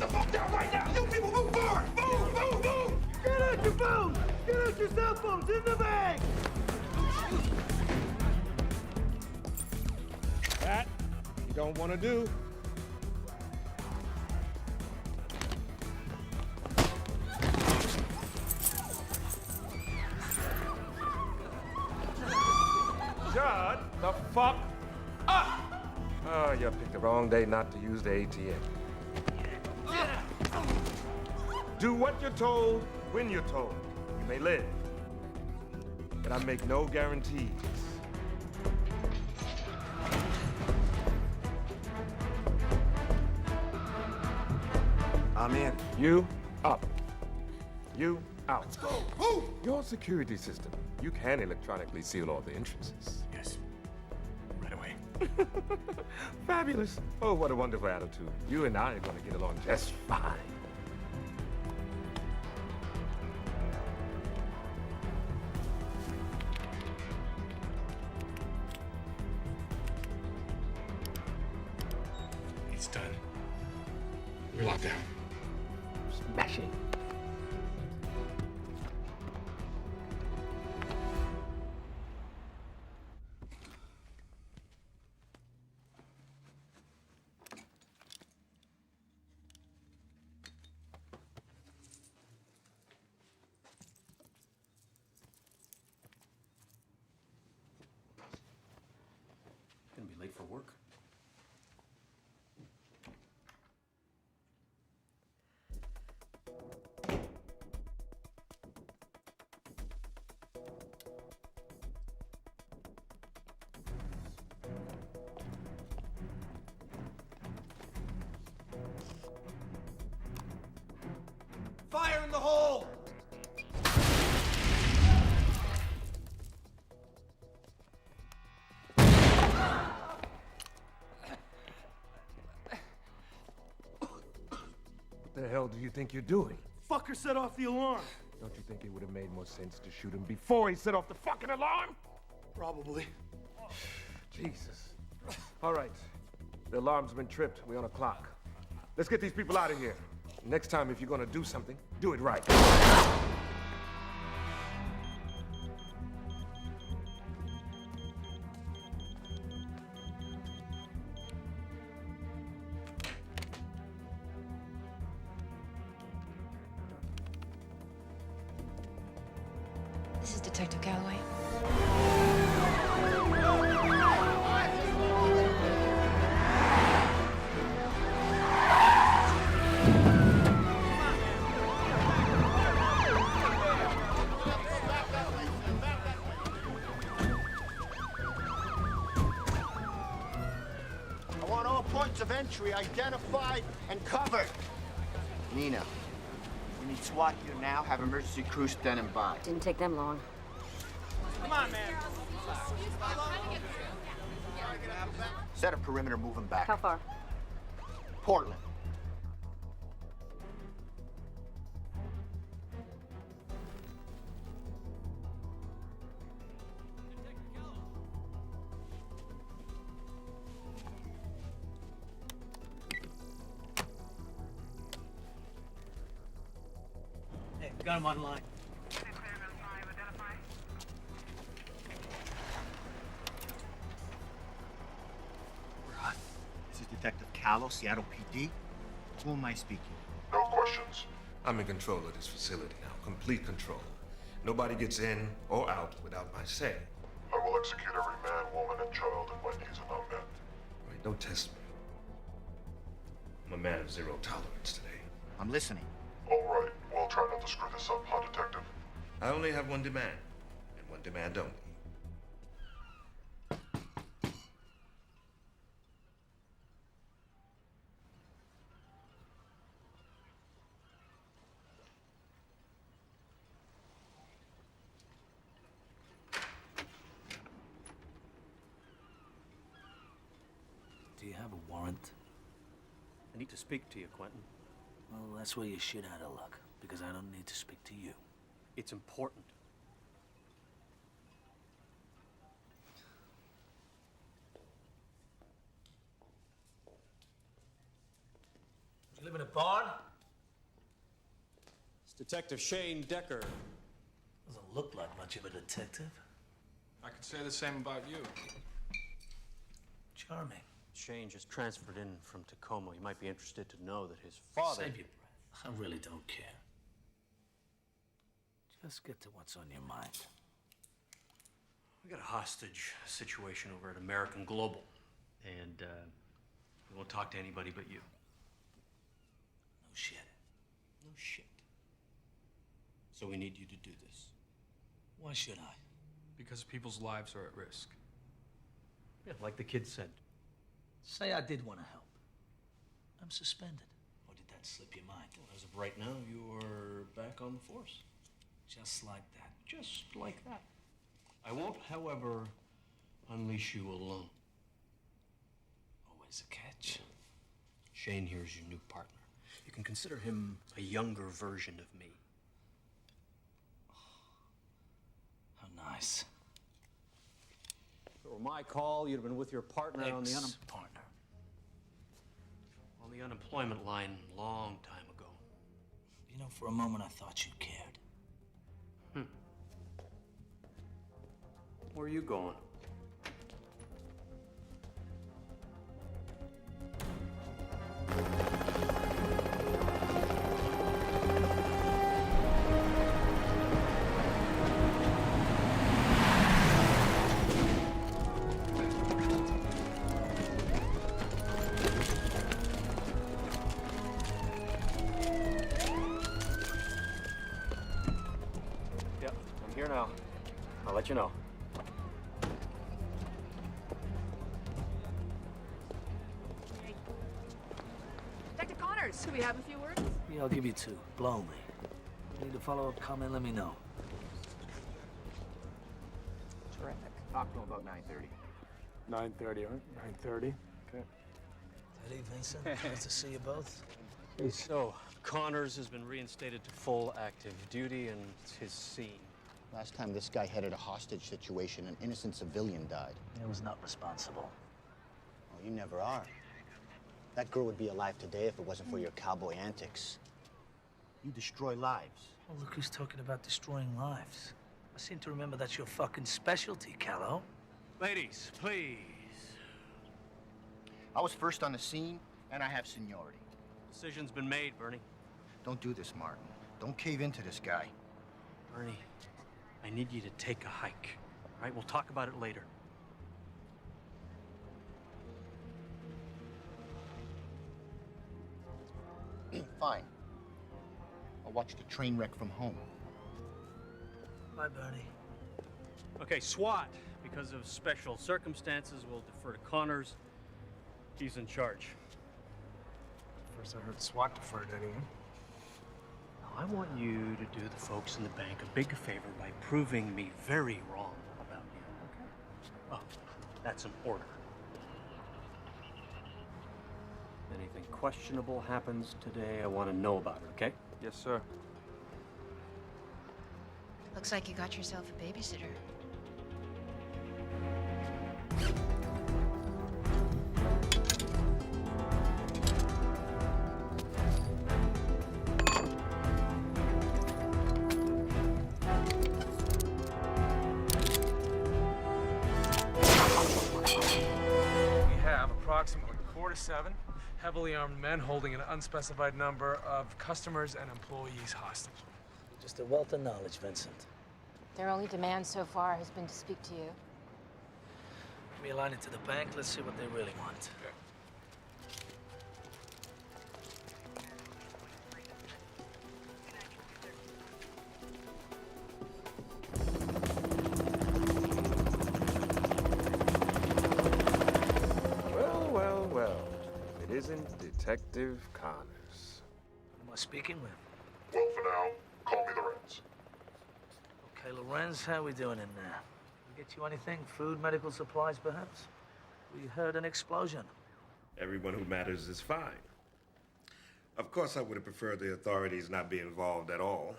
the fuck down right now! You people move forward! Move, move, move! Get out your phones! Get out your cell phones! In the bag! That you don't want to do. Shut the fuck up! Oh, you picked the wrong day not to use the ATM. Do what you're told, when you're told. You may live, but I make no guarantees. I'm in. You up. You out. Let's go. Move! Your security system, you can electronically seal all the entrances. Yes. Right away. Fabulous. Oh, what a wonderful attitude. You and I are going to get along just fine. It's done. You're locked down. Smashing. Gonna be late for work. Fire in the hole! What the hell do you think you're doing? Fucker set off the alarm. Don't you think it would have made more sense to shoot him before he set off the fucking alarm? Probably. Jesus. All right. The alarm's been tripped. We're on a clock. Let's get these people out of here. Next time, if you're gonna do something, do it right. This is Detective Galloway. I want all points of entry identified and covered. Nina, we need SWAT here now. Have emergency crews standing by. Didn't take them long. Come on, man. Set a perimeter moving back. How far? Portland. Hey, got him online. This is Detective Callow, Seattle PD. Who am I speaking? No questions. I'm in control of this facility now. Complete control. Nobody gets in or out without my say. I will execute every man, woman, and child if my needs are not met. Right, don't test me. I'm a man of zero tolerance today. I'm listening. All right, we'll try not to screw this up, huh, Detective? I only have one demand, and one demand only. Do you have a warrant? I need to speak to you, Quentin. Well, that's where you're shit out of luck, because I don't need to speak to you. It's important. Did you live in a barn? It's Detective Shane Decker. Doesn't look like much of a detective. I could say the same about you. Charming. Shane just transferred in from Tacoma. You might be interested to know that his father... Save your breath. I really don't care. Just get to what's on your mind. We got a hostage situation over at American Global. And, we won't talk to anybody but you. No shit. No shit. So we need you to do this. Why should I? Because people's lives are at risk. Yeah, like the kid said. Say I did want to help. I'm suspended. Or did that slip your mind? Well, as of right now, you are back on the force. Just like that. Just like that. I won't, however, unleash you alone. Always a catch. Shane here is your new partner. You can consider him a younger version of me. How nice. If it were my call, you'd have been with your partner on the partner. unemployment line long time ago. You know, for a moment I thought you cared. Where are you going? Yep, I'm here now. I'll let you know. Dr. Connors, could we have a few words? Yeah, I'll give you two. Blow me. Need a follow-up comment, let me know. Terrific. Talk to him about 9:30. 9:30, all right? 9:30. Okay. Eddie, Vincent, nice to see you both. So, Connors has been reinstated to full active duty, and it's his scene. Last time this guy headed a hostage situation, an innocent civilian died. I was not responsible. Oh, you never are. That girl would be alive today if it wasn't for your cowboy antics. You destroy lives. Well, look who's talking about destroying lives. I seem to remember that's your fucking specialty, Callow. Ladies, please. I was first on the scene, and I have seniority. Decision's been made, Bernie. Don't do this, Martin. Don't cave into this guy. Bernie, I need you to take a hike. All right, we'll talk about it later. Fine. I'll watch the train wreck from home. Bye, Bernie. Okay, SWAT. Because of special circumstances, we'll defer to Connors. He's in charge. First I heard SWAT deferred anyone. Now, I want you to do the folks in the bank a big favor by proving me very wrong about you, okay? Oh, that's an order. Anything questionable happens today, I want to know about it, okay? Yes, sir. Looks like you got yourself a babysitter. We have approximately 4 to 7 heavily armed men holding an unspecified number of customers and employees hostage. Just a wealth of knowledge, Vincent. Their only demand so far has been to speak to you. Let me align it to the bank. Let's see what they really want. Well, well, well. It isn't Detective Connors. Who am I speaking with? Well, for now, call me Lorenz. Okay, Lorenz, how we doing in there? We get you anything? Food, medical supplies, perhaps? We heard an explosion. Everyone who matters is fine. Of course, I would have preferred the authorities not be involved at all.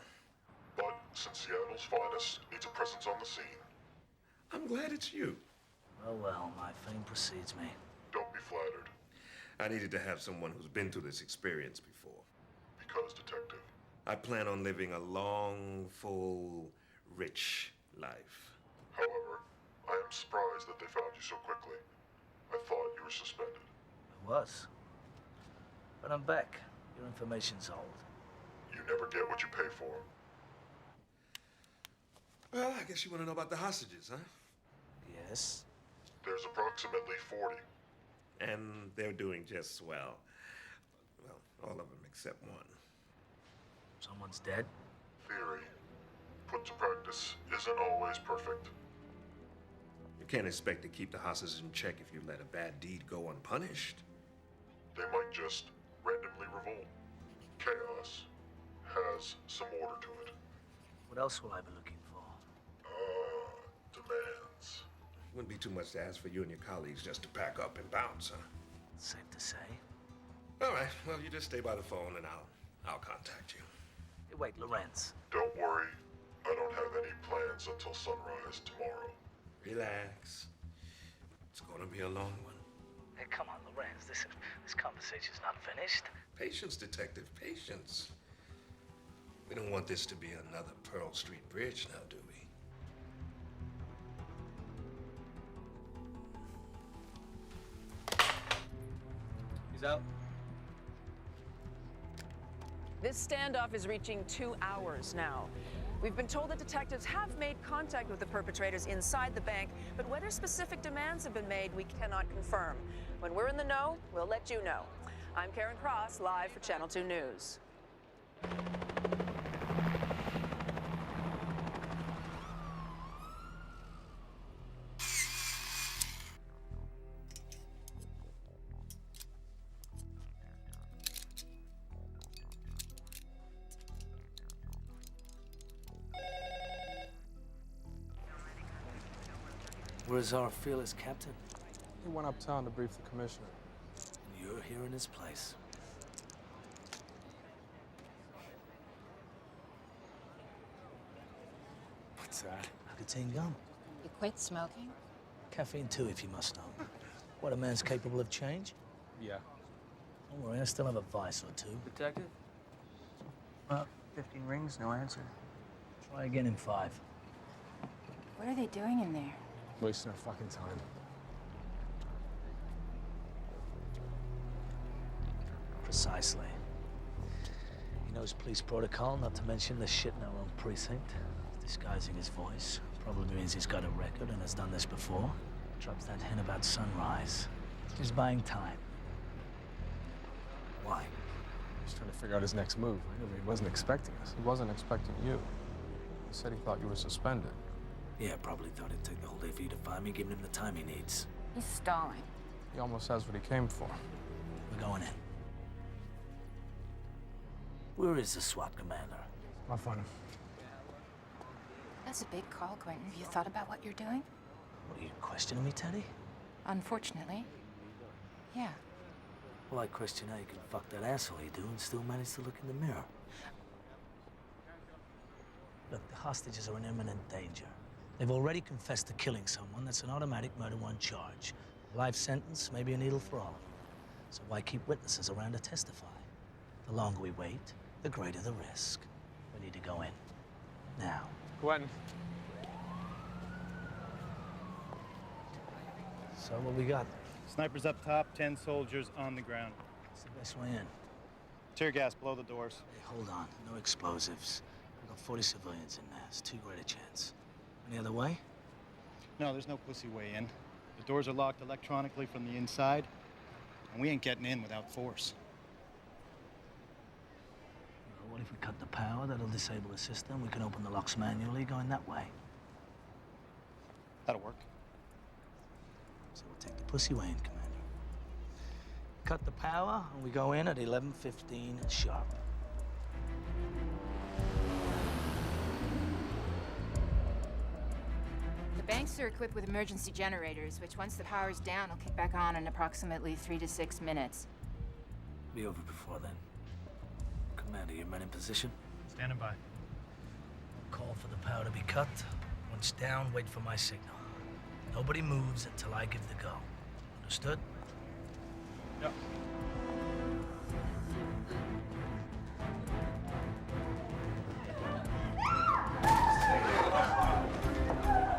But since Seattle's finest needs a presence on the scene, I'm glad it's you. Oh, well, my fame precedes me. don't be flattered. I needed to have someone who's been through this experience before. Because, Detective, I plan on living a long, full, rich life. however, I am surprised that they found you so quickly. I thought you were suspended. I was. But I'm back. Your information's old. You never get what you pay for. Well, I guess you want to know about the hostages, huh? Yes. There's approximately 40. And they're doing just swell. Well, all of them except one. Someone's dead? Theory, put to practice, isn't always perfect. You can't expect to keep the hostages in check if you let a bad deed go unpunished. They might just randomly revolt. Chaos has some order to it. What else will I be looking for? Demands. Wouldn't be too much to ask for you and your colleagues just to pack up and bounce, huh? Safe to say. All right, well, you just stay by the phone and I'll contact you. Hey, wait, Lorenz. Don't worry, I don't have any plans until sunrise tomorrow. Relax. It's gonna be a long one. Hey, come on, Lorenz. This conversation's not finished. Patience, Detective, patience. We don't want this to be another Pearl Street Bridge now, do we? He's out. This standoff is reaching 2 hours now. We've been told that detectives have made contact with the perpetrators inside the bank, but whether specific demands have been made, we cannot confirm. When we're in the know, we'll let you know. I'm Karen Cross, live for Channel 2 News. Where's our fearless captain? He went uptown to brief the commissioner. You're here in his place. What's that? Nicotine gum. You quit smoking? Caffeine too, if you must know. What, a man's capable of change? Yeah. Don't worry, I still have a vice or two. Detective? 15 rings, no answer. Try again in 5. What are they doing in there? Wasting our fucking time. Precisely. He knows police protocol, not to mention the shit in our own precinct. He's disguising his voice. Probably means he's got a record and has done this before. Drops that hint about sunrise. He's buying time. Why? He's trying to figure out his next move. I mean, he wasn't expecting us. He wasn't expecting you. He said he thought you were suspended. Yeah, probably thought it'd take the whole day for you to find me, giving him the time he needs. He's stalling. He almost has what he came for. We're going in. Where is the SWAT commander? I'll find him. That's a big call, Quentin. Have you thought about what you're doing? What, are you questioning me, Teddy? Unfortunately, yeah. Well, I question how you can fuck that asshole you do and still manage to look in the mirror. Look, the hostages are in imminent danger. They've already confessed to killing someone. That's an automatic murder one charge. A life sentence, maybe a needle for all of them. So why keep witnesses around to testify? The longer we wait, the greater the risk. We need to go in. Now. Quentin. So what we got? Snipers up top, 10 soldiers on the ground. What's the best way in? Tear gas below the doors. Hey, hold on. No explosives. We've got 40 civilians in there. It's too great a chance. Any other way? No, there's no pussy way in. The doors are locked electronically from the inside, and we ain't getting in without force. Well, what if we cut the power? That'll disable the system. We can open the locks manually going that way. That'll work. So we'll take the pussy way in, Commander. Cut the power, and we go in at 11:15 sharp. The banks are equipped with emergency generators, which once the power's down, will kick back on in approximately 3 to 6 minutes. Be over before then. Commander, your men in position? Standing by. Call for the power to be cut. Once down, wait for my signal. Nobody moves until I give the go. Understood? Yep.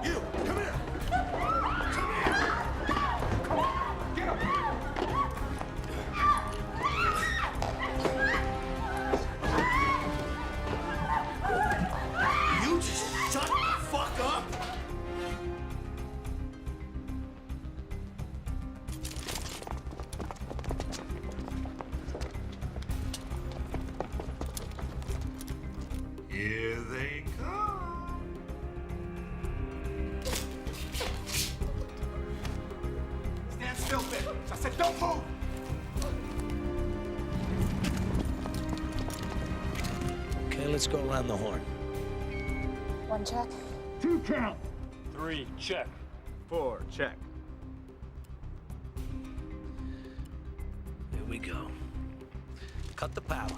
You, come here! Come here! Come on, get up! You just shut the fuck up! Here they come. Stand still, bitch! I said don't move! Okay, let's go around the horn. 1 check. 2 count! 3, check. 4, check. Here we go. Cut the power.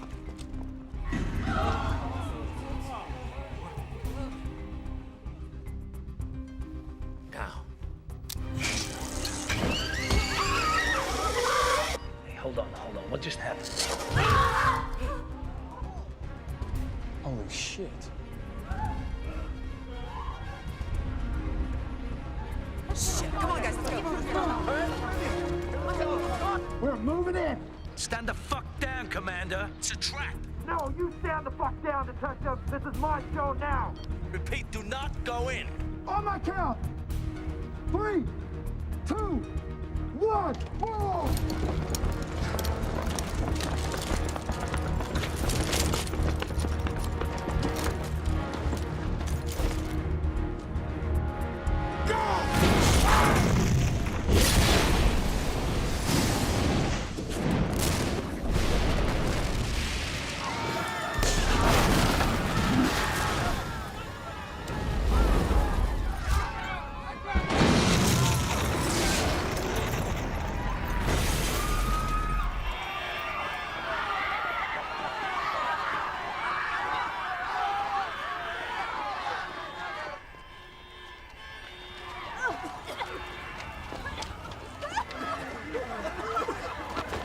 Now. Hey, hold on. What just happened? Holy shit. Shit, come on, guys, let's keep moving. We're moving in! Stand the fuck down, Commander. It's a trap. No, you stand the fuck down, Detective! This is my show now! Repeat, do not go in. On my count! 3, 2, 1, whoa!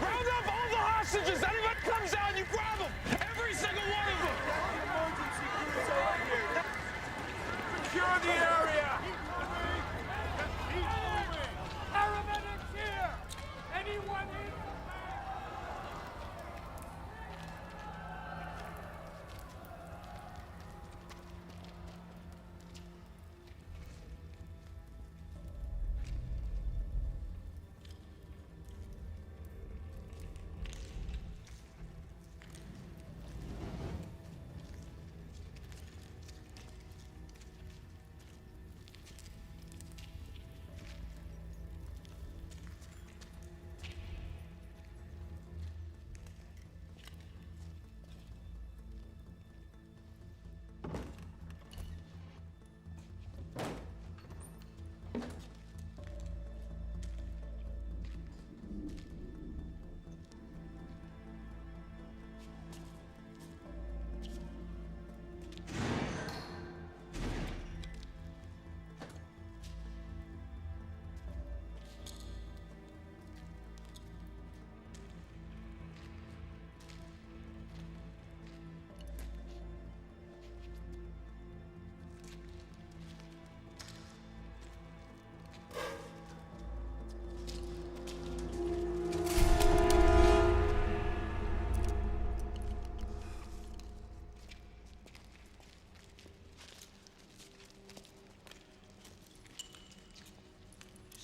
Round up all the hostages! Anyone comes out, you grab them! Every single one of them! Secure the area! Paramedics here! Anyone in?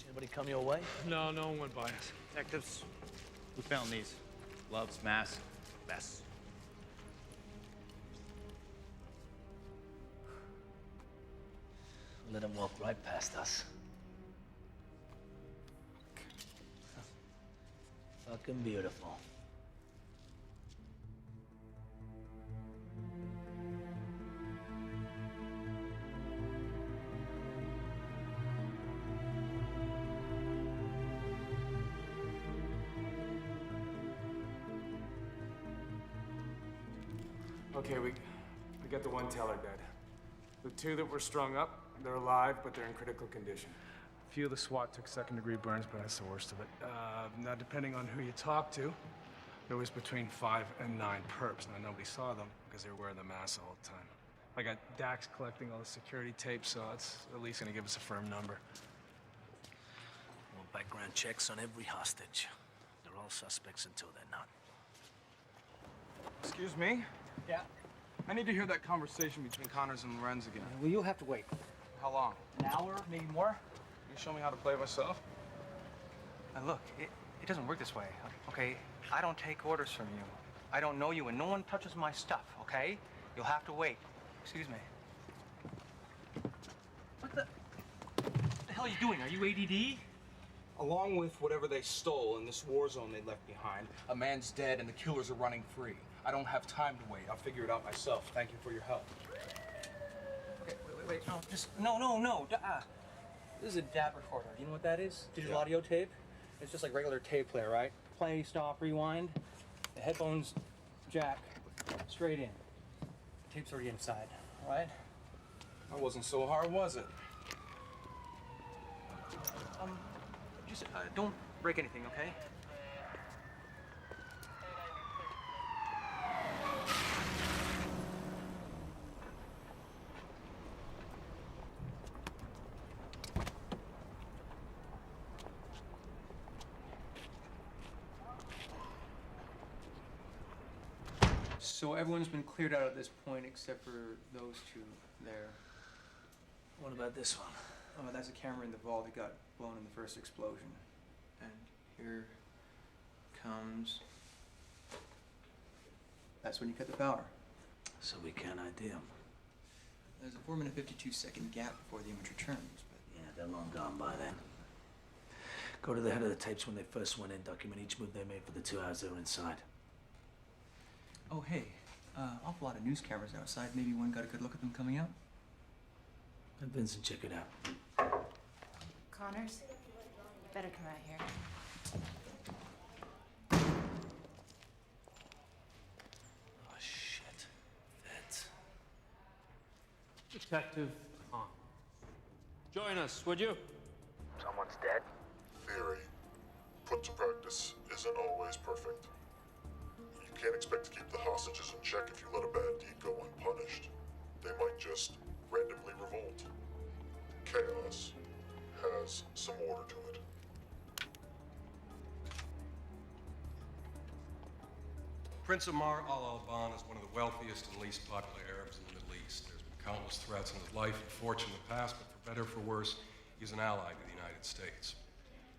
Anybody come your way? No one went by us. Detectives, who found these? Gloves, mask, vests. Let him walk right past us. Fucking beautiful. Okay, we got the one teller dead. The 2 that were strung up, they're alive, but they're in critical condition. few of the SWAT took second-degree burns, but that's the worst of it. Now, depending on who you talk to, there was between 5 and 9 perps. Now, nobody saw them because they were wearing the masks all the time. I got Dax collecting all the security tapes, so it's at least gonna give us a firm number. Well, background checks on every hostage. They're all suspects until they're not. Excuse me? Yeah. I need to hear that conversation between Connors and Lorenz again. Well, you'll have to wait. How long? An hour, maybe more? You show me how to play myself? Now look, it doesn't work this way, okay? I don't take orders from you. I don't know you, and no one touches my stuff, okay? You'll have to wait. Excuse me. What the hell are you doing? Are you ADD? Along with whatever they stole in this war zone they left behind, a man's dead and the killers are running free. I don't have time to wait. I'll figure it out myself. Thank you for your help. Okay, wait. No, just, no. This is a DAT recorder. You know what that is? Digital audio tape? It's just like regular tape player, right? Play, stop, rewind. The headphones jack straight in. The tape's already inside, all right? That wasn't so hard, was it? Just don't break anything, okay? So everyone's been cleared out at this point except for those two there. What about this one? Oh, that's a camera in the vault that got blown in the first explosion. And here comes... That's when you cut the power. So we can't ID them. There's a 4-minute 52-second gap before the image returns, but... Yeah, they're long gone by then. Go to the head of the tapes when they first went in, document each move they made for the 2 hours they were inside. Oh, hey, awful lot of news cameras outside. Maybe one got a good look at them coming out? Let Vincent check it out. Connors, you better come out here. Oh, shit. That's... Detective Tom. Join us, would you? Someone's dead? Theory, put to practice, isn't always perfect. You can't expect to keep the hostages in check if you let a bad deed go unpunished. They might just randomly revolt. Chaos has some order to it. Prince Omar al-Alban is one of the wealthiest and least popular Arabs in the Middle East. There's been countless threats on his life and fortune in the past, but for better or for worse, he's an ally to the United States.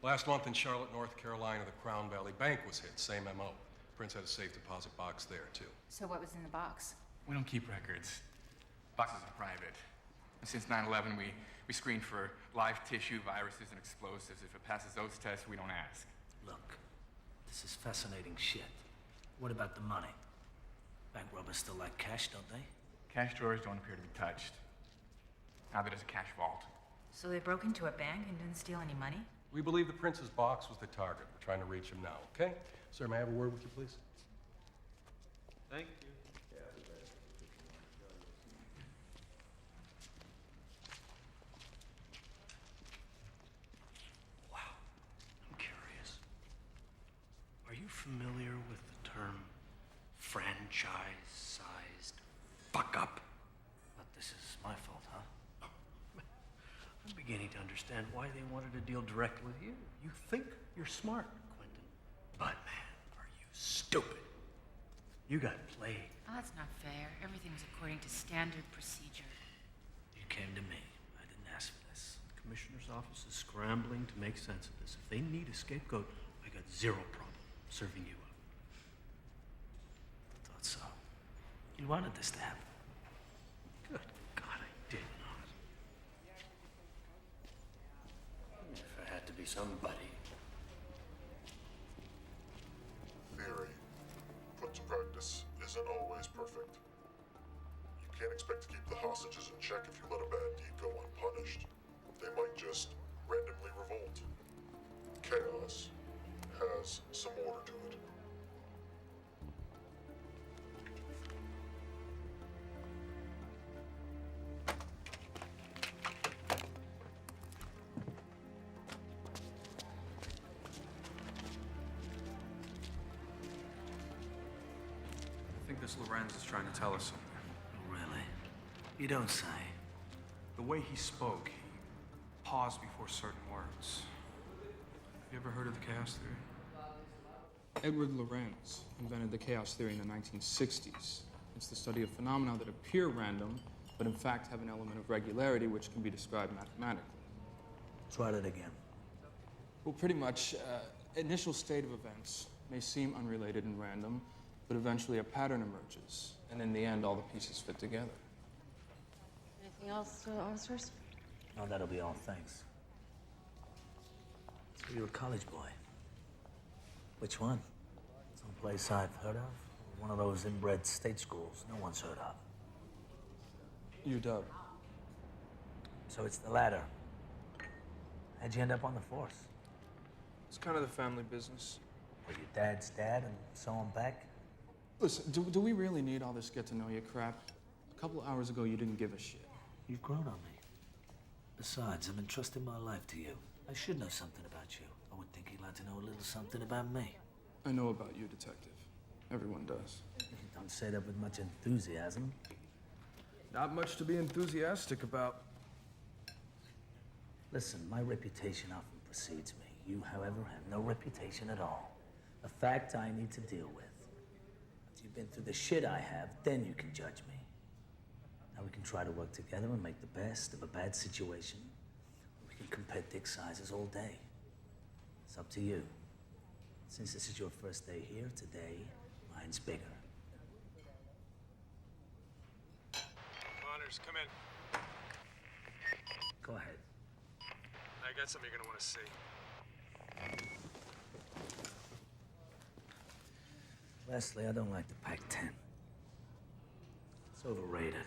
Last month in Charlotte, North Carolina, the Crown Valley Bank was hit, same MO. Prince had a safe deposit box there, too. So what was in the box? We don't keep records. Boxes are private. And since 9/11, we screen for live tissue, viruses, and explosives. If it passes those tests, we don't ask. Look, this is fascinating shit. What about the money? Bank robbers still like cash, don't they? Cash drawers don't appear to be touched. Now there's a cash vault. So they broke into a bank and didn't steal any money? We believe the Prince's box was the target. We're trying to reach him now, okay? Sir, may I have a word with you, please? Thank you. Wow. I'm curious. Are you familiar with the term franchise-sized fuck-up? But this is my fault, huh? I'm beginning to understand why they wanted to deal directly with you. You think you're smart, Quentin. But, man, are you stupid. You got played. Oh, that's not fair. Everything was according to standard procedure. You came to me. I didn't ask for this. The commissioner's office is scrambling to make sense of this. If they need a scapegoat, I got zero problem serving you up. I thought so. You wanted this to happen. Good God, I did not. If I had to be somebody. Theory, put to practice, isn't always perfect. You can't expect to keep the hostages in check if you let a bad deed go unpunished. They might just randomly revolt. Chaos has some order to it. think this Lorenz is trying to tell us something. Really? You don't say. The way he spoke, he paused before certain words. Have you ever heard of the chaos theory? Edward Lorenz invented the chaos theory in the 1960s. It's the study of phenomena that appear random, but in fact have an element of regularity which can be described mathematically. Try that again. Well, pretty much, initial state of events may seem unrelated and random, but eventually a pattern emerges, and in the end, all the pieces fit together. Anything else, officers? No, that'll be all, thanks. So you're a college boy. Which one? Some place I've heard of? Or one of those inbred state schools no one's heard of? UW. So it's the latter. How'd you end up on the force? It's kind of the family business. Were your dad's dad and so on back? Listen, do we really need all this get-to-know-you crap? A couple of hours ago, you didn't give a shit. You've grown on me. Besides, I'm entrusting my life to you. I should know something about you. I would think you'd like to know a little something about me. I know about you, Detective. Everyone does. Don't say that with much enthusiasm. Not much to be enthusiastic about. Listen, my reputation often precedes me. You, however, have no reputation at all. A fact I need to deal with. After you've been through the shit I have, then you can judge me. Now we can try to work together and make the best of a bad situation. We can compare dick sizes all day. It's up to you. Since this is your first day here, today, mine's bigger. Honors, come in. Go ahead. I got something you're gonna want to see. Leslie, I don't like the Pac-10. It's overrated.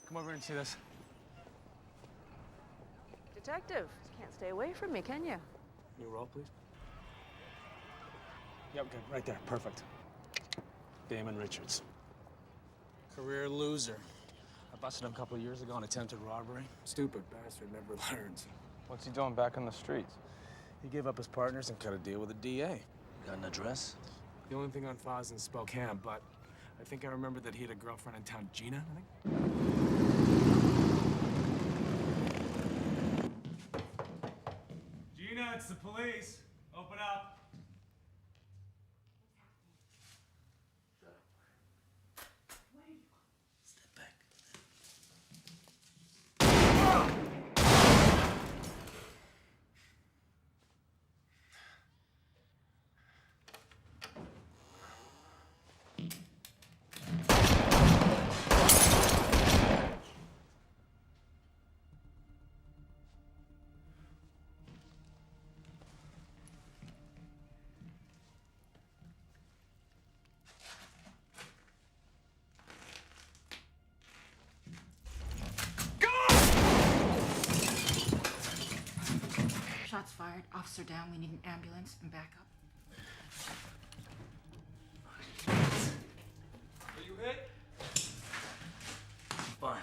Come over and see this. Detective, you can't stay away from me, can you? New roll, please. Yep, good. Right there. Perfect. Damon Richards. Career loser. I busted him a couple of years ago on attempted robbery. Stupid bastard never learns. What's he doing back in the streets? He gave up his partners and cut a deal with the DA. Got an address? The only thing on file is in Spokane, but I think I remember that he had a girlfriend in town, Gina, I think. Gina, it's the police. Open up. Step back. Shots fired. Officer down. We need an ambulance and backup. Are you hit? Fine.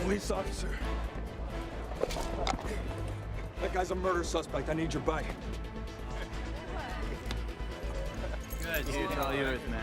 Police officer. That guy's a murder suspect. I need your bike. Good, dude. It's all yours, man.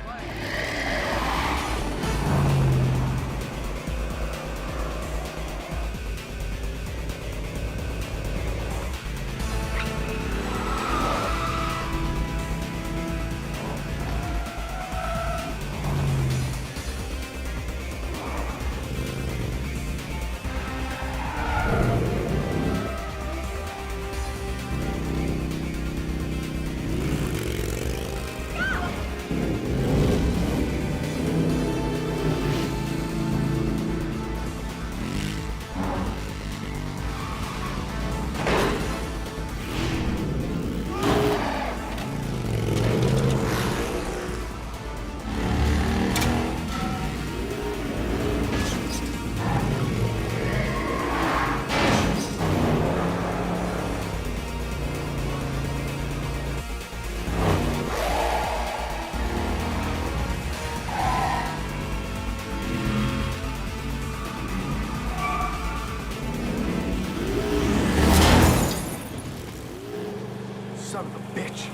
Son of a bitch.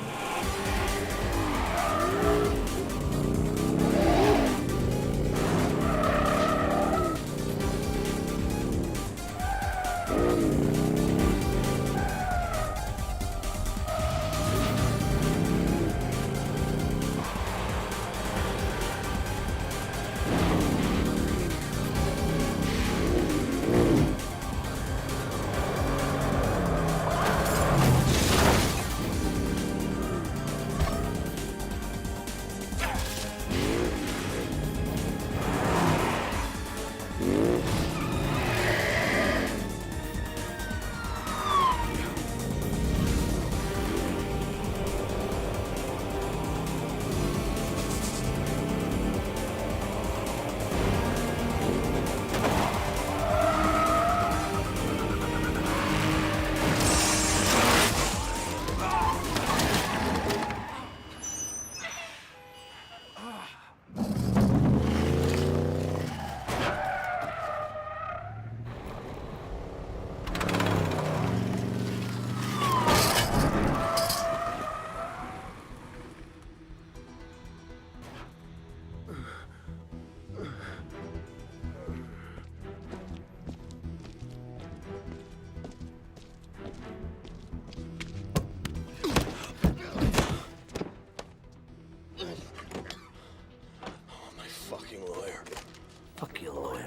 Fuck your lawyer.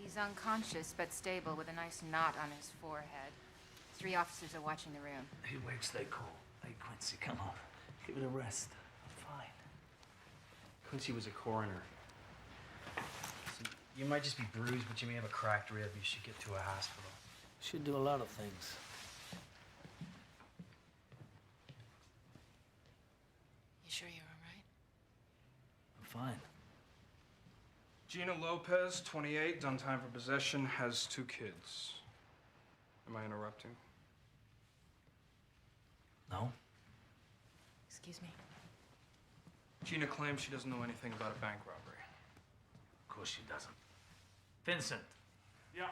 He's unconscious but stable with a nice knot on his forehead. 3 officers are watching the room. He waits, they call. Hey, Quincy, come on. Give it a rest. I'm fine. Quincy was a coroner. So you might just be bruised, but you may have a cracked rib. You should get to a hospital. Should do a lot of things. You sure you're all right? I'm fine. Gina Lopez, 28, done time for possession, has 2 kids. Am I interrupting? No? Excuse me. Gina claims she doesn't know anything about a bank robbery. Of course she doesn't. Vincent. Yeah.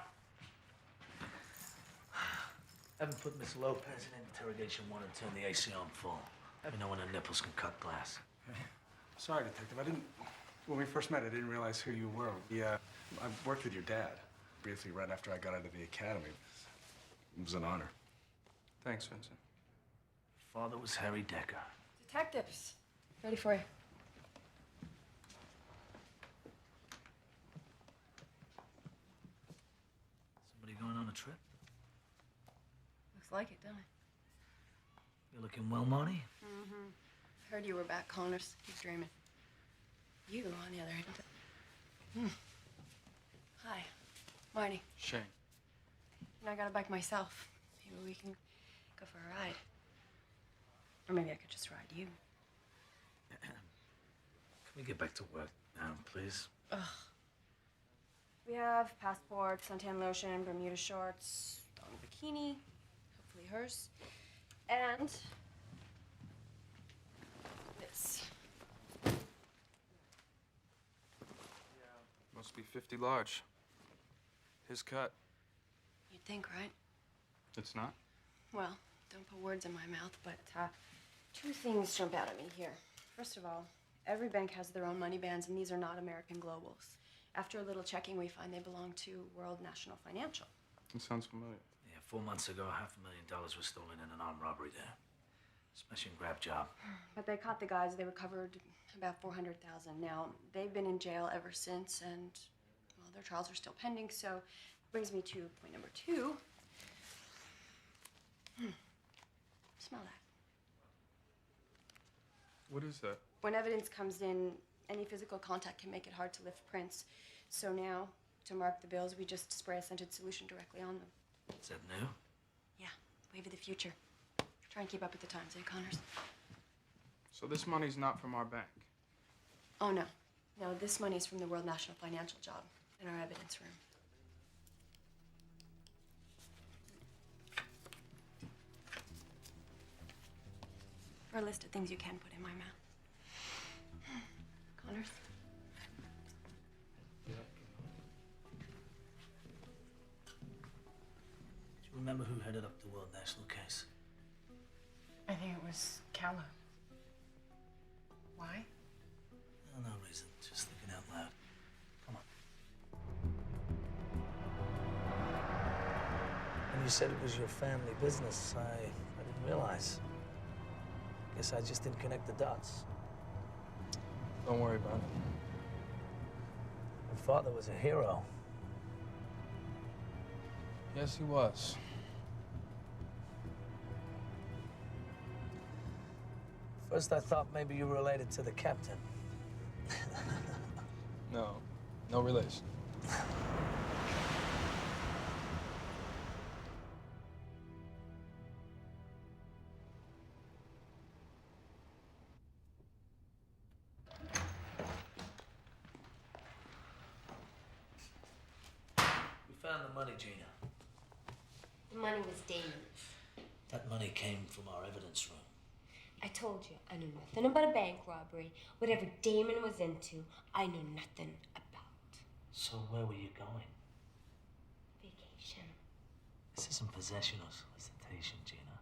Haven't put Miss Lopez in interrogation 1 and turn the AC on full. Let me know when her nipples can cut glass. Sorry, Detective. When we first met, I didn't realize who you were. I worked with your dad briefly right after I got out of the academy. It was an honor. Thanks, Vincent. Father was Harry Decker. Detectives, ready for you. Somebody going on a trip? Looks like it, don't it? You looking well, Marty? Mm-hmm. Heard you were back, Connors. Keep dreaming. You, on the other hand. Hi, Marty. Shane. I got a bike myself. Maybe we can go for a ride. Or maybe I could just ride you. Can we get back to work now, please? Ugh. We have passport, suntan lotion, Bermuda shorts, dog bikini, hopefully hers, and this. Must be 50 large. His cut. You'd think, right? It's not? Well, don't put words in my mouth, but two things jump out at me here. First of all, every bank has their own money bands, and these are not American Globals. After a little checking, we find they belong to World National Financial. It sounds familiar. Yeah, 4 months ago, $500,000 was stolen in an armed robbery there. Smash and grab job. But they caught the guys. They recovered about $400,000. Now, they've been in jail ever since, and, well, their trials are still pending, so brings me to point number 2. Smell that. What is that? When evidence comes in, any physical contact can make it hard to lift prints. So now, to mark the bills, we just spray a scented solution directly on them. Is that new? Yeah, wave of the future. Try and keep up with the times, eh, Connors? So this money's not from our bank? Oh, no. No, this money's from the World National Financial job in our evidence room. For a list of things you can put in my mouth. Connors? Do you remember who headed up the World National case? I think it was Calla. Why? No reason. Just thinking out loud. Come on. When you said it was your family business, I didn't realize. Guess I just didn't connect the dots. Don't worry about it. My father was a hero. Yes, he was. First, I thought maybe you were related to the captain. No, no relation. We found the money, Gina. The money was Damon's. That money came from our evidence room. I told you, I knew nothing about a bank robbery. Whatever Damon was into, I knew nothing about. So where were you going? Vacation. This isn't possession or solicitation, Gina.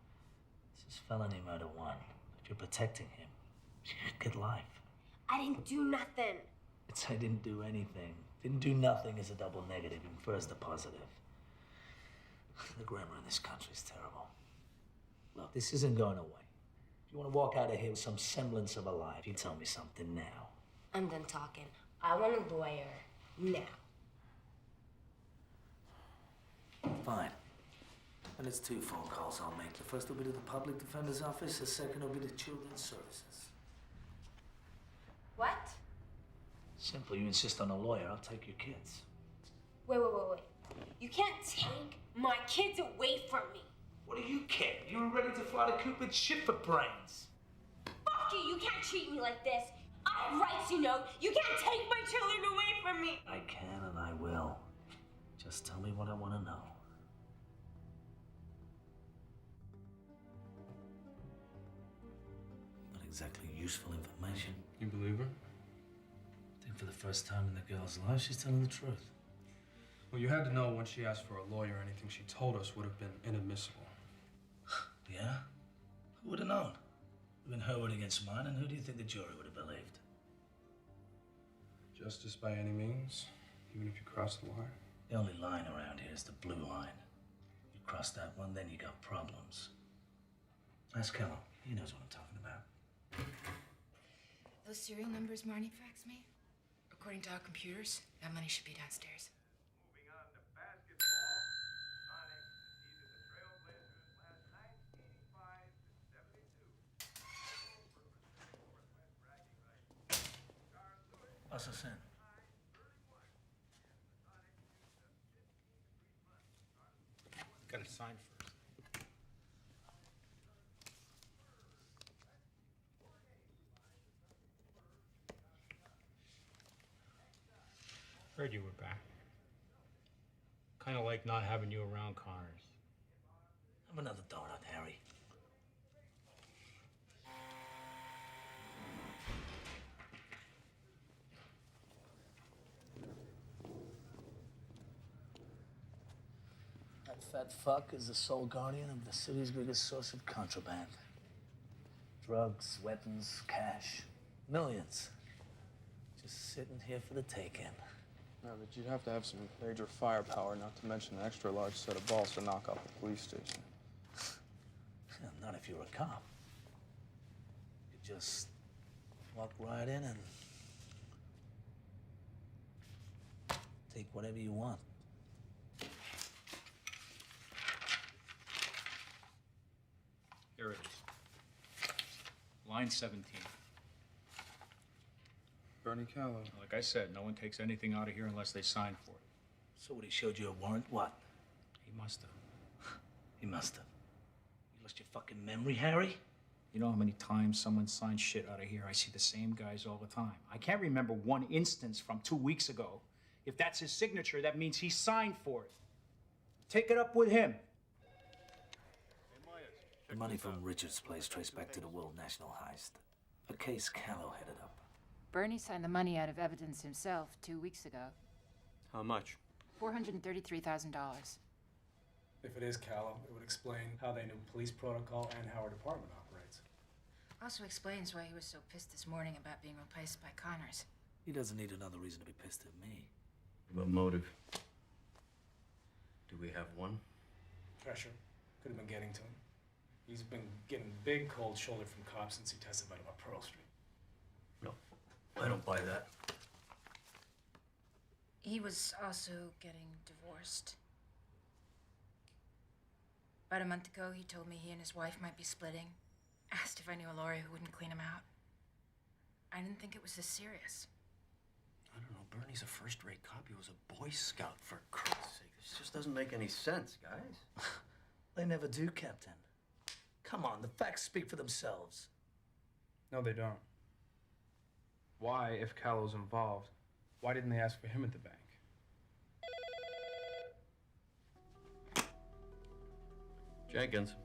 This is felony murder 1. But you're protecting him. You could get life. I didn't do nothing. It's I didn't do anything. Didn't do nothing is a double negative. Infers the positive. The grammar in this country is terrible. Look, this isn't going away. If you want to walk out of here with some semblance of a life, you tell me something now. I'm done talking. I want a lawyer now. Fine. And it's 2 phone calls I'll make. The first will be to the public defender's office. The second will be to children's services. What? Simple. You insist on a lawyer, I'll take your kids. Wait. You can't take my kids away from me. What do you care? You were ready to fly to Cupid's ship for brains. Fuck you! You can't treat me like this. I have rights, you know. You can't take my children away from me. I can and I will. Just tell me what I want to know. Not exactly useful information. You believe her? I think for the first time in the girl's life, she's telling the truth. Well, you had to know when she asked for a lawyer, anything she told us would have been inadmissible. Yeah? Who would have known? It would have been her word against mine, and who do you think the jury would have believed? Justice by any means, even if you cross the line. The only line around here is the blue line. You cross that one, then you got problems. Ask Kellogg. He knows what I'm talking about. Those serial numbers Marnie faxed me? According to our computers, that money should be downstairs. Moving on to basketball. Sonics defeated the Trailblazers last night, 85-72. What's the sin? Gotta sign first. Heard you were back. Kind of like not having you around, Connors. Have another donut, Harry. That fat fuck is the sole guardian of the city's biggest source of contraband. Drugs, weapons, cash. Millions. Just sitting here for the taking. No, but you'd have to have some major firepower, not to mention an extra large set of balls to knock out the police station. Yeah, not if you're a cop. You just walk right in and take whatever you want. Here it is. Line 17. Bernie Callow. Like I said, no one takes anything out of here unless they sign for it. So what, he showed you a warrant? What? He must have. He must have. You lost your fucking memory, Harry? You know how many times someone signs shit out of here? I see the same guys all the time. I can't remember one instance from 2 weeks ago. If that's his signature, that means he signed for it. Take it up with him. The money from Richard's place traced back to the World National Heist. A case Callow headed up. Bernie signed the money out of evidence himself 2 weeks ago. How much? $433,000. If it is Callow, it would explain how they knew police protocol and how our department operates. Also explains why he was so pissed this morning about being replaced by Connors. He doesn't need another reason to be pissed at me. What motive? Do we have one? Pressure. Could have been getting to him. He's been getting big cold shoulder from cops since he testified about Pearl Street. No, I don't buy that. He was also getting divorced. About a month ago, he told me he and his wife might be splitting. Asked if I knew a lawyer who wouldn't clean him out. I didn't think it was this serious. I don't know, Bernie's a first-rate cop. He was a Boy Scout, for Christ's sake. This just doesn't make any sense, guys. They never do, Captain. Come on, the facts speak for themselves. No, they don't. Why, if Callow's involved, why didn't they ask for him at the bank? Jenkins.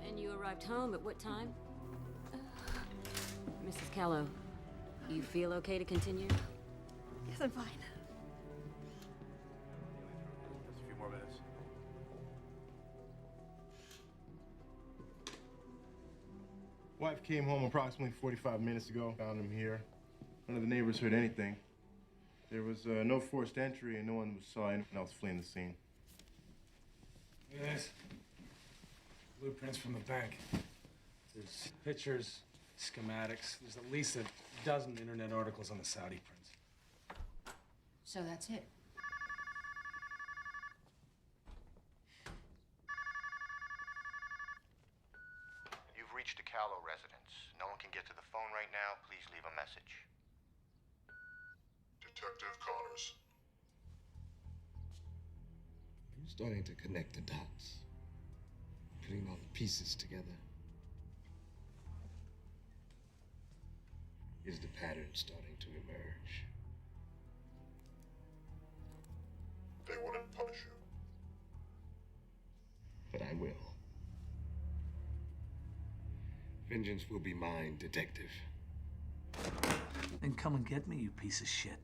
And you arrived home at what time? Mrs. Callow, you feel okay to continue? Yes, I'm fine. Just a few more minutes. Wife came home approximately 45 minutes ago. Found him here. None of the neighbors heard anything. There was no forced entry and no one saw anyone else fleeing the scene. Yes. Blueprints from the bank. There's pictures, schematics. There's at least a dozen internet articles on the Saudi prince. So that's it. You've reached the Callow residence. No one can get to the phone right now. Please leave a message. Detective Connors. I'm starting to connect the dots, putting all the pieces together. Is the pattern starting to emerge? They wouldn't punish you. But I will. Vengeance will be mine, detective. Then come and get me, you piece of shit.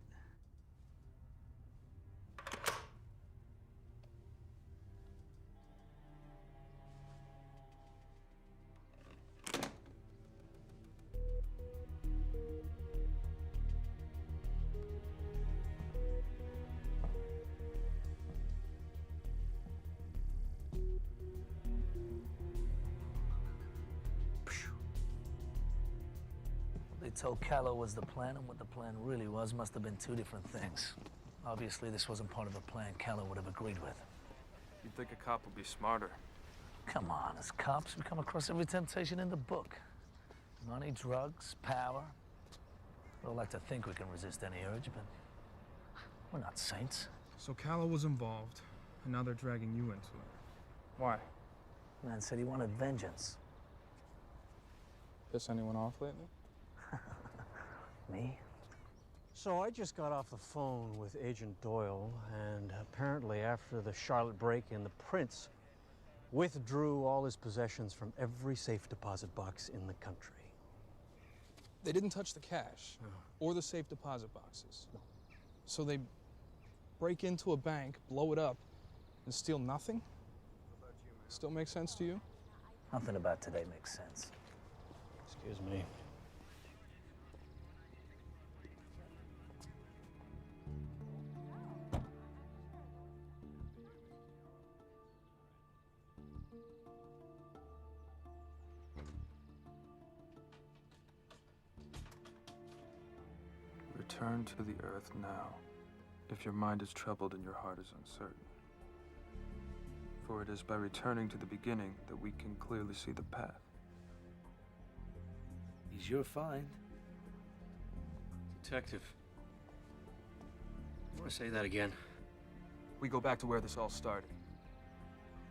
They told Callow was the plan, and what the plan really was must have been two different things. Obviously, this wasn't part of a plan Callow would have agreed with. You'd think a cop would be smarter. Come on, as cops, we come across every temptation in the book. Money, drugs, power. We all like to think we can resist any urge, but we're not saints. So Callow was involved. And now they're dragging you into it. Why? Man said he wanted vengeance. Piss anyone off lately? Me? So I just got off the phone with Agent Doyle, and apparently after the Charlotte break-in, the Prince withdrew all his possessions from every safe deposit box in the country. They didn't touch the cash or the safe deposit boxes. No. So they break into a bank, blow it up, and steal nothing? Still makes sense to you? Nothing about today makes sense. Excuse me. Return to the earth now, if your mind is troubled and your heart is uncertain. For it is by returning to the beginning that we can clearly see the path. He's your find. Detective. You want to say that again? We go back to where this all started.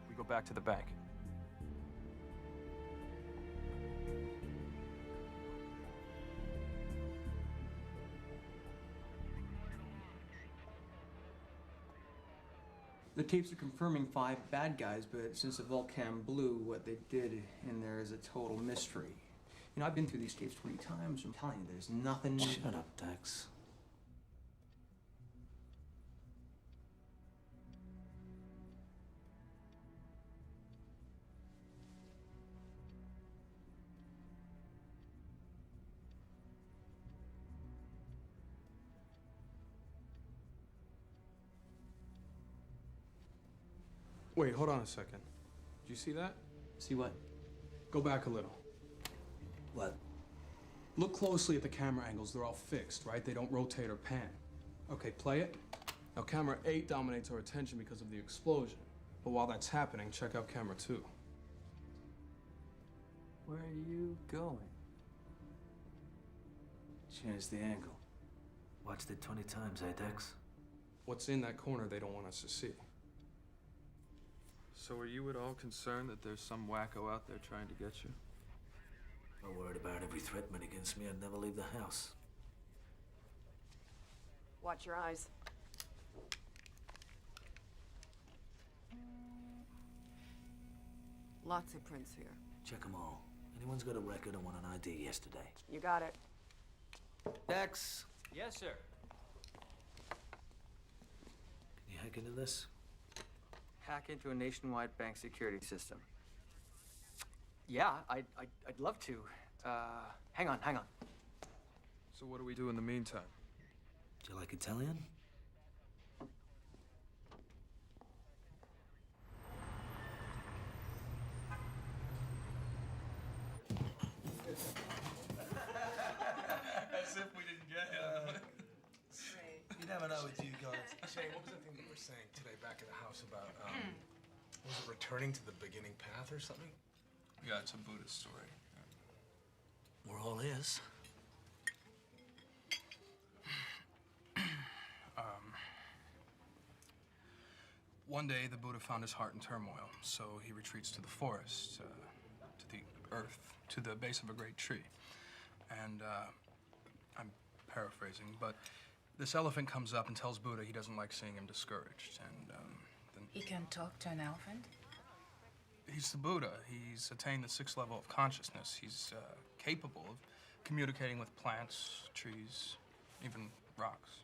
We go back to the bank. The tapes are confirming 5 bad guys, but since the Vulcan blew, what they did in there is a total mystery. You know, I've been through these tapes 20 times. I'm telling you, there's nothing... Shut up, Dex. Wait, hold on a second. Did you see that? See what? Go back a little. What? Look closely at the camera angles. They're all fixed, right? They don't rotate or pan. Okay, play it. Now, camera 8 dominates our attention because of the explosion. But while that's happening, check out camera 2. Where are you going? Change the angle. Watched it 20 times, eh, Dex? What's in that corner they don't want us to see? So are you at all concerned that there's some wacko out there trying to get you? I'm worried about every threat made against me. I'd never leave the house. Watch your eyes. Lots of prints here. Check them all. Anyone's got a record and want an ID yesterday. You got it. Dex! Yes, sir. Can you hack into this? Hack into a nationwide bank security system. Yeah, I'd love to. Hang on. So what do we do in the meantime? Do you like Italian? As if we didn't get him. You never know with you guys. Shane, what was the thing that we were saying today back at the house about, was it returning to the beginning path or something? Yeah, it's a Buddhist story. We're all ears. One day, the Buddha found his heart in turmoil, so he retreats to the forest, to the earth, to the base of a great tree. And I'm paraphrasing, but this elephant comes up and tells Buddha he doesn't like seeing him discouraged. And then He can talk to an elephant? he's the Buddha. He's attained the 6th level of consciousness. He's capable of communicating with plants, trees, even rocks.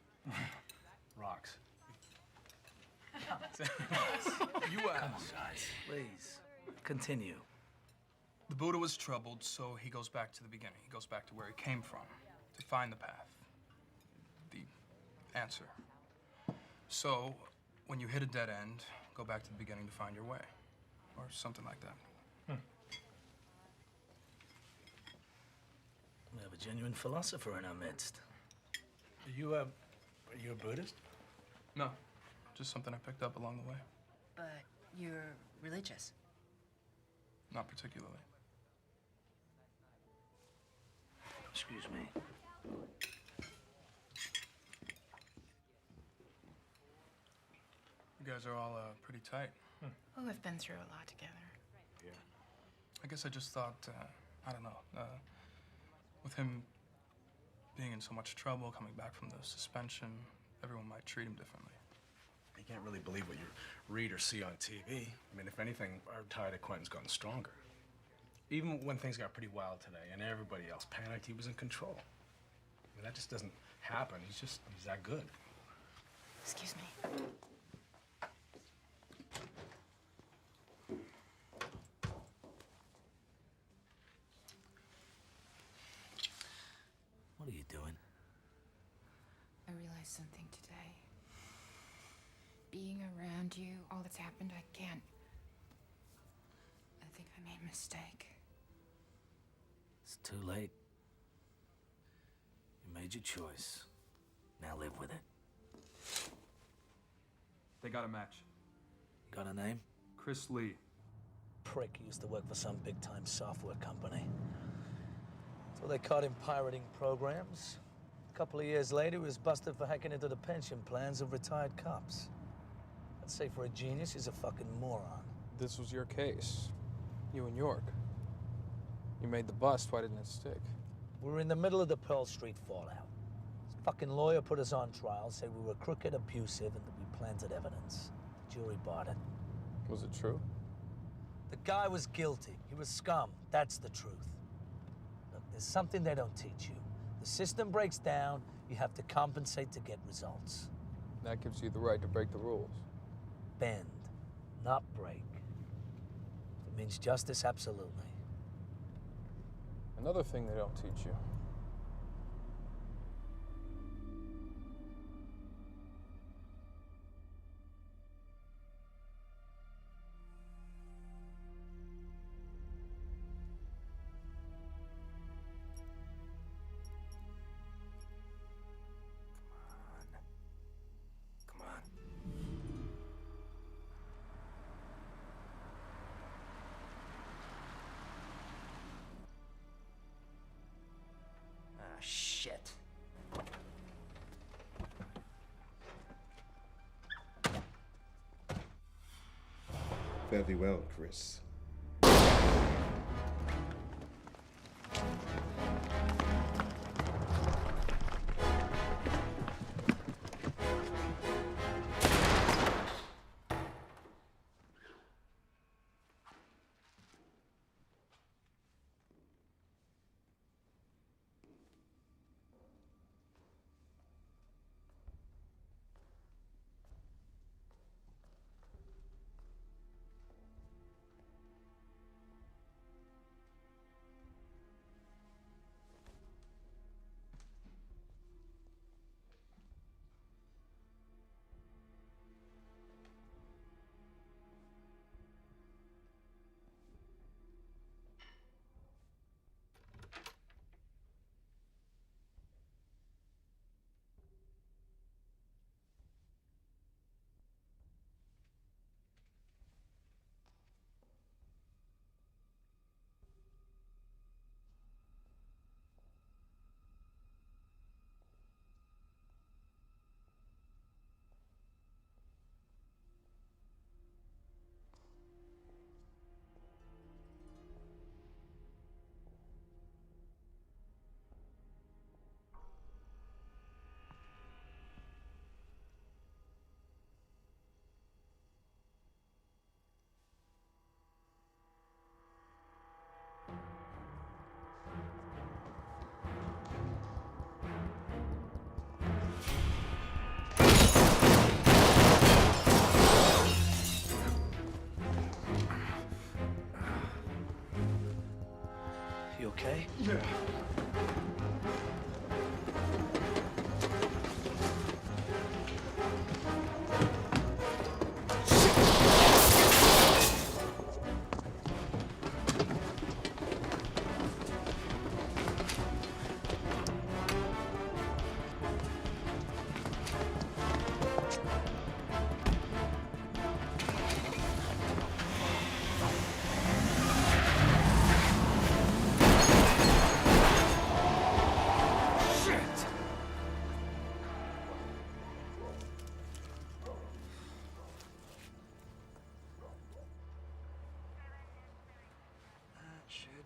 Rocks. You Come on, guys. Please. Continue. The Buddha was troubled, so he goes back to the beginning. He goes back to where he came from, to find the path, the answer. So, when you hit a dead end, go back to the beginning to find your way, or something like that. We have a genuine philosopher in our midst. Are you a Buddhist? No, just something I picked up along the way. But you're religious. Not particularly. Excuse me. You guys are all pretty tight. Well, we've been through a lot together. Yeah. I guess I just thought, I don't know, with him being in so much trouble, coming back from the suspension, everyone might treat him differently. You can't really believe what you read or see on TV. I mean, if anything, our tie to Quentin's gotten stronger. Even when things got pretty wild today and everybody else panicked, he was in control. I mean, that just doesn't happen. He's that good. Excuse me. What are you doing? I realized something today. Being around you, all that's happened, I can't. I think I made a mistake. It's too late. You made your choice. Now live with it. They got a match. Got a name? Chris Lee. Prick used to work for some big-time software company. So they caught him pirating programs. A couple of years later, he was busted for hacking into the pension plans of retired cops. I'd say for a genius, he's a fucking moron. This was your case. You and York. You made the bust. Why didn't it stick? We were in the middle of the Pearl Street fallout. This fucking lawyer put us on trial, said we were crooked, abusive, and that we planted evidence. The jury bought it. Was it true? The guy was guilty. He was scum. That's the truth. Look, there's something they don't teach you. The system breaks down, you have to compensate to get results. That gives you the right to break the rules. Bend, not break. It means justice, absolutely. Another thing they don't teach you. Come on. Ah, shit. Fare thee well, Chris.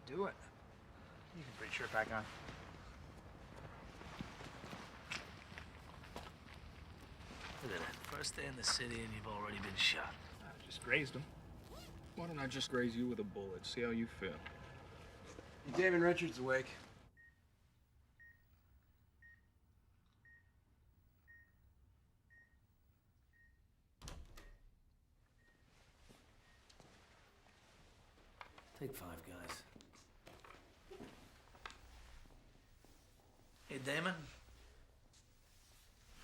Do it. You can put your shirt back on. Look at that. First day in the city and you've already been shot. I just grazed him. Why don't I just graze you with a bullet? See how you feel. Damon Richards awake. Take 5, guys. Hey, Damon.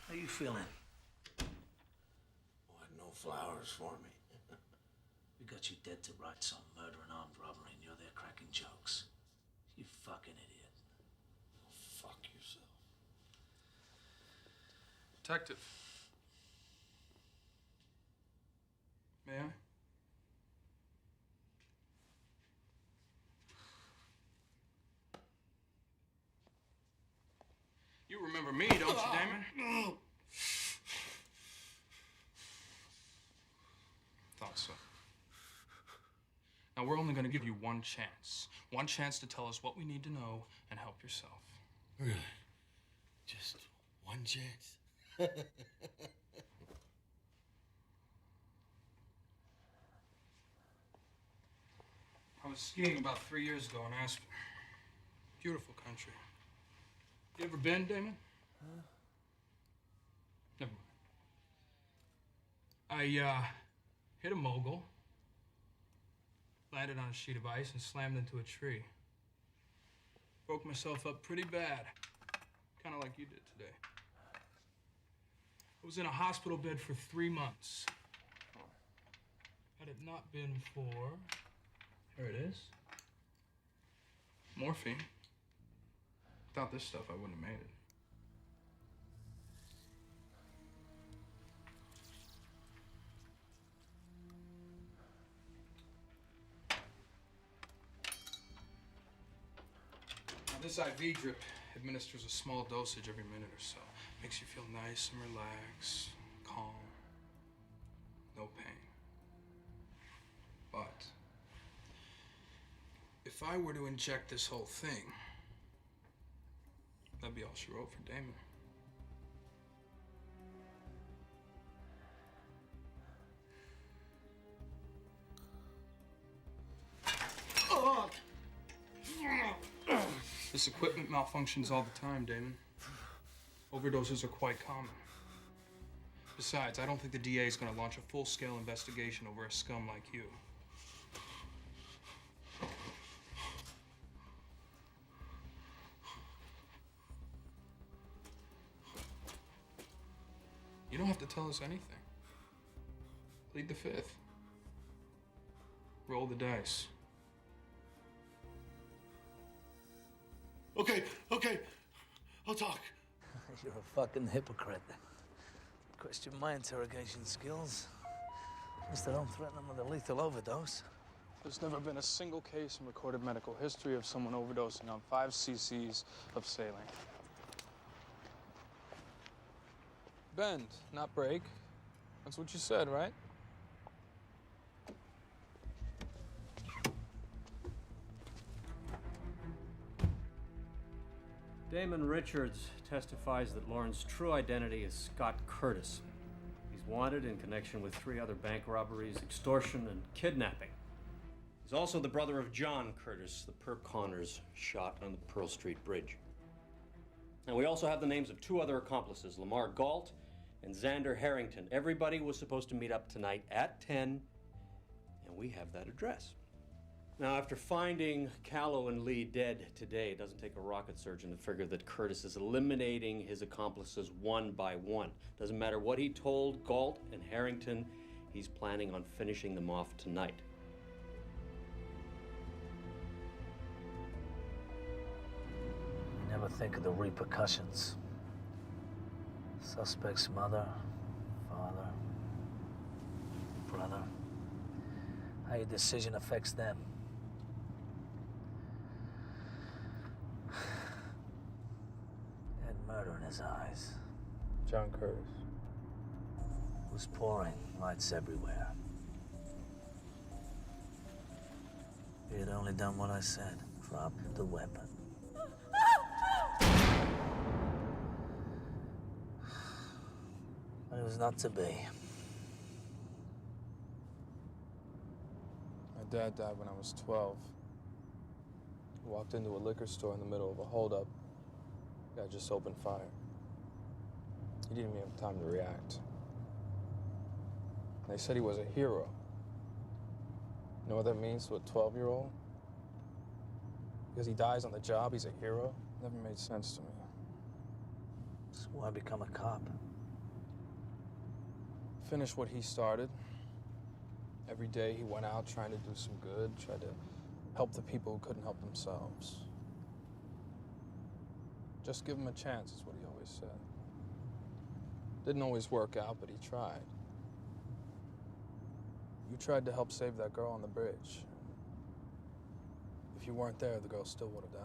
How you feeling? What, no flowers for me? We got you dead to rights on murder and armed robbery, and you're there cracking jokes. You fucking idiot. Oh, fuck yourself. Detective. May I? You remember me, don't you, Damon? Thought so. Now, we're only going to give you one chance. One chance to tell us what we need to know and help yourself. Really? Just one chance? I was skiing about 3 years ago in Aspen. Beautiful country. You ever been, Damon? Huh? Never mind. I hit a mogul, landed on a sheet of ice, and slammed into a tree. Broke myself up pretty bad, kind of like you did today. I was in a hospital bed for 3 months. Had it not been for, here it is, morphine. Without this stuff, I wouldn't have made it. Now, this IV drip administers a small dosage every minute or so. Makes you feel nice and relaxed, calm, no pain. But if I were to inject this whole thing, that'd be all she wrote for Damon. This equipment malfunctions all the time, Damon. Overdoses are quite common. Besides, I don't think the DA is going to launch a full-scale investigation over a scum like you. You don't have to tell us anything. Plead the fifth. Roll the dice. Okay, I'll talk. You're a fucking hypocrite. Question my interrogation skills. At least I don't threaten them with a lethal overdose. There's never been a single case in recorded medical history of someone overdosing on 5 cc's of saline. Bend, not break. That's what you said, right? Damon Richards testifies that Lauren's true identity is Scott Curtis. He's wanted in connection with 3 other bank robberies, extortion, and kidnapping. He's also the brother of John Curtis, the perp Connors shot on the Pearl Street Bridge. And we also have the names of 2 other accomplices, Lamar Galt and Xander Harrington. Everybody was supposed to meet up tonight at 10, and we have that address. Now, after finding Callow and Lee dead today, it doesn't take a rocket surgeon to figure that Curtis is eliminating his accomplices one by one. Doesn't matter what he told Galt and Harrington, he's planning on finishing them off tonight. You never think of the repercussions. Suspect's mother, father, brother. How your decision affects them. Had murder in his eyes. John Curtis. It was pouring, lights everywhere. He had only done what I said. Drop the weapon. But it was not to be. My dad died when I was 12. I walked into a liquor store in the middle of a holdup. Guy just opened fire. He didn't even have time to react. They said he was a hero. You know what that means to a 12-year-old? Because he dies on the job, he's a hero? Never made sense to me. So why become a cop? Finish what he started. Every day he went out trying to do some good, tried to help the people who couldn't help themselves. Just give him a chance, is what he always said. Didn't always work out, but he tried. You tried to help save that girl on the bridge. If you weren't there, the girl still would have died.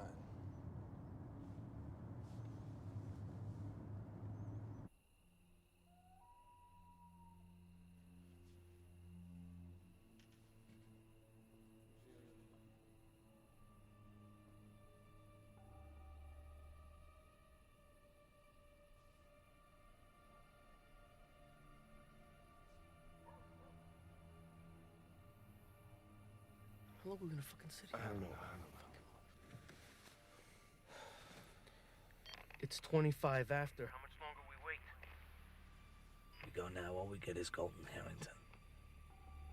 How long are we gonna fucking sit here? I don't know. It's 25 after. How much longer we wait? We go now, all we get is Golden Harrington.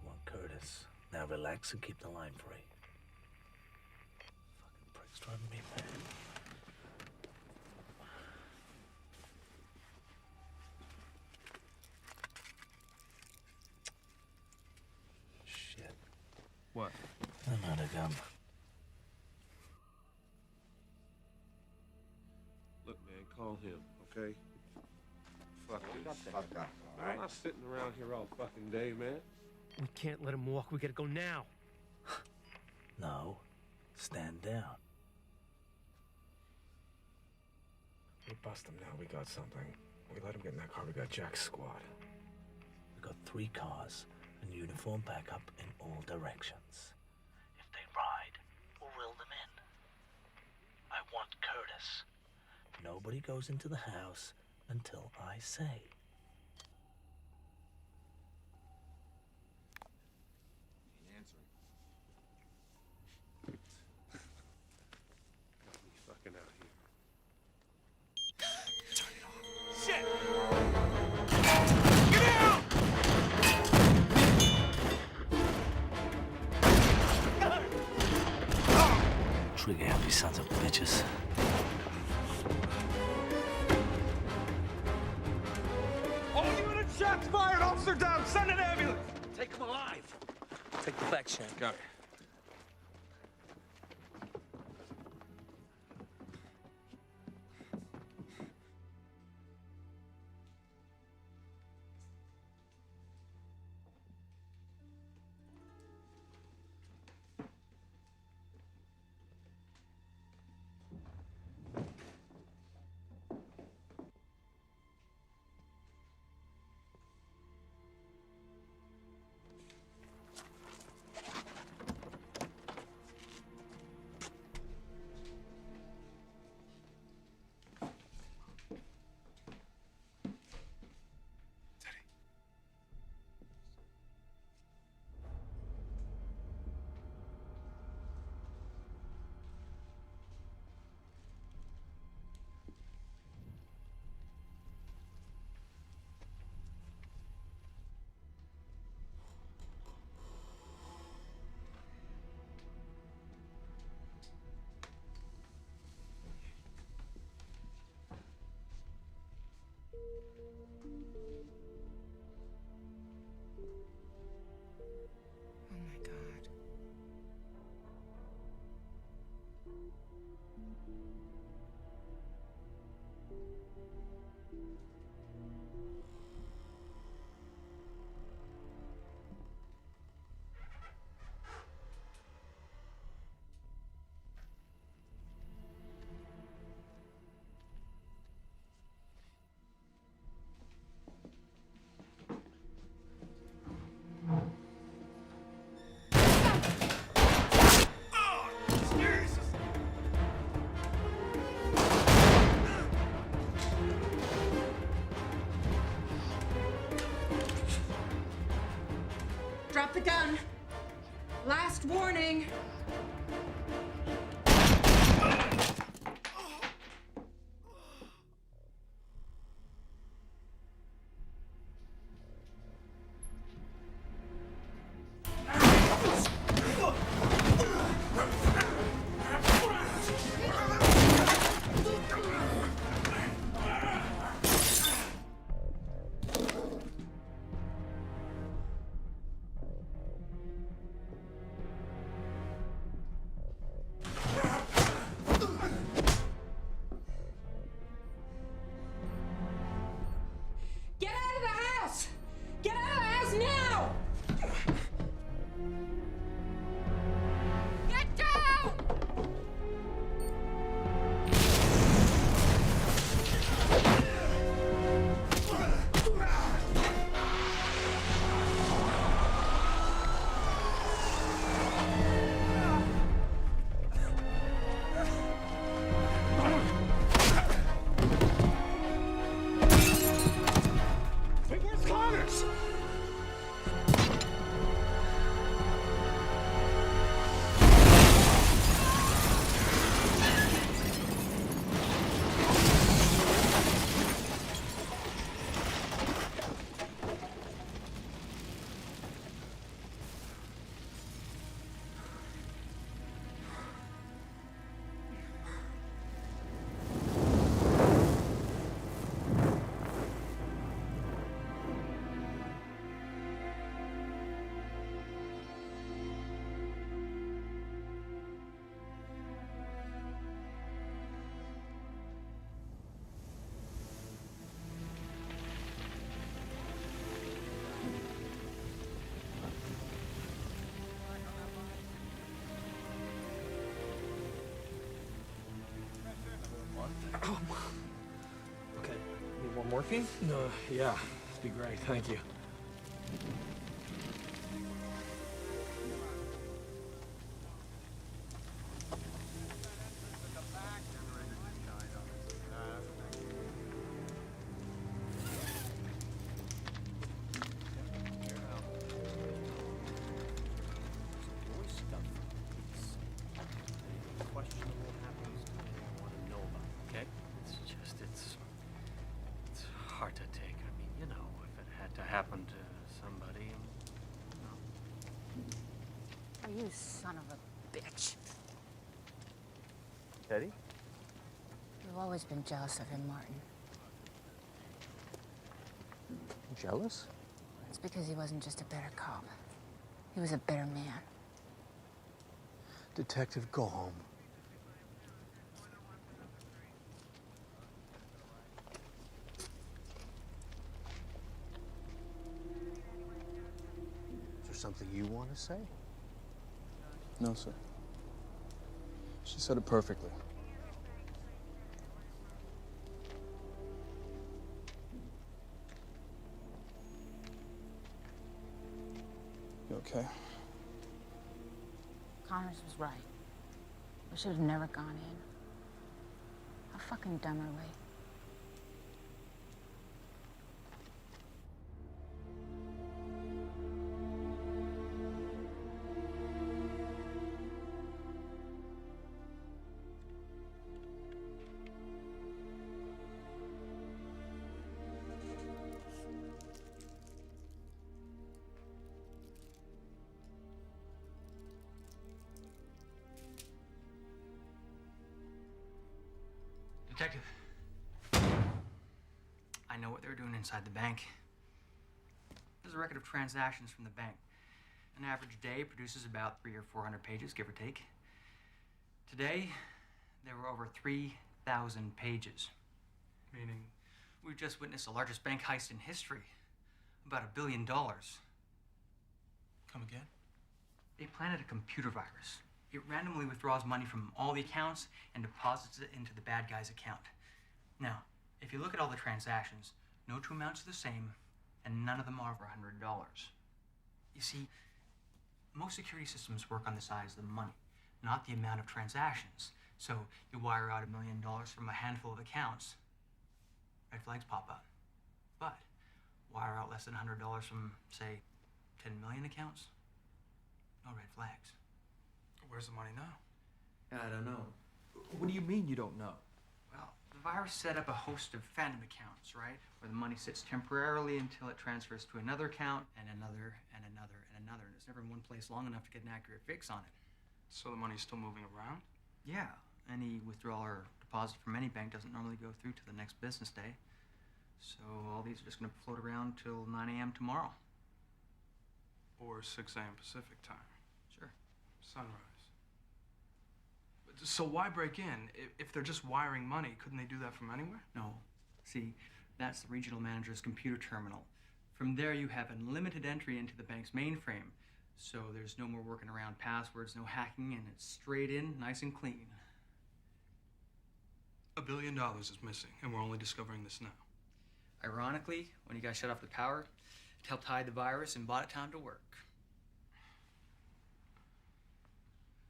We want Curtis. Now relax and keep the line free. Fucking prick's driving me mad. Shit. What? I'm out of gum. Look, man, call him, okay? Fuck this. Fuck up. I'm not sitting around here all fucking day, man. We can't let him walk. We gotta go now. No. Stand down. We bust him now. We got something. We let him get in that car. We got Jack's squad. We got 3 cars and uniform backup in all directions. If they ride, we'll reel them in. I want Curtis. Nobody goes into the house until I say. Ain't answering. Got me fucking out here. Turn it off. Shit! Get out! Trigger happy sons of bitches. All units, shots fired! Officer down! Send an ambulance! Take him alive! Take the back, Shank. Got it. the gun. Last warning. Get out of the house! Get out of the house now! Get down! Wait, where's Connors? Okay. Need more morphine? No, yeah. That'd be great. Thank you. Questionable happens to me, I want to know about it, okay? It's hard to take. I mean, you know, if it had to happen to somebody, you know. Oh, you son of a bitch. Teddy? You've always been jealous of him, Martin. Jealous? It's because he wasn't just a better cop. He was a better man. Detective, go home. Is there something you want to say? No, sir. She said it perfectly. You okay? Connors was right. We should have never gone in. How fucking dumb are we? Detective, I know what they're doing inside the bank. There's a record of transactions from the bank. An average day produces about 300 or 400 pages, give or take. Today, there were over 3,000 pages. Meaning, we've just witnessed the largest bank heist in history. About $1 billion. Come again? They planted a computer virus. It randomly withdraws money from all the accounts and deposits it into the bad guy's account. Now, if you look at all the transactions, no two amounts are the same, and none of them are over $100. You see, most security systems work on the size of the money, not the amount of transactions. So you wire out $1 million from a handful of accounts, red flags pop up. But wire out less than $100 from, say, 10 million accounts, No red flags. Where's the money now? I don't know. What do you mean you don't know? Well, the virus set up a host of phantom accounts, right? Where the money sits temporarily until it transfers to another account and another and another and another. And it's never in one place long enough to get an accurate fix on it. So the money's still moving around? Yeah. Any withdrawal or deposit from any bank doesn't normally go through to the next business day. So all these are just going to float around till 9 a.m. tomorrow. Or 6 a.m. Pacific time? Sure. Sunrise. So why break in? If they're just wiring money, couldn't they do that from anywhere? No. See, that's the regional manager's computer terminal. From there, you have unlimited entry into the bank's mainframe. So there's no more working around passwords, no hacking, and it's straight in, nice and clean. $1 billion is missing, and we're only discovering this now. Ironically, when you guys shut off the power, it helped hide the virus and bought it time to work.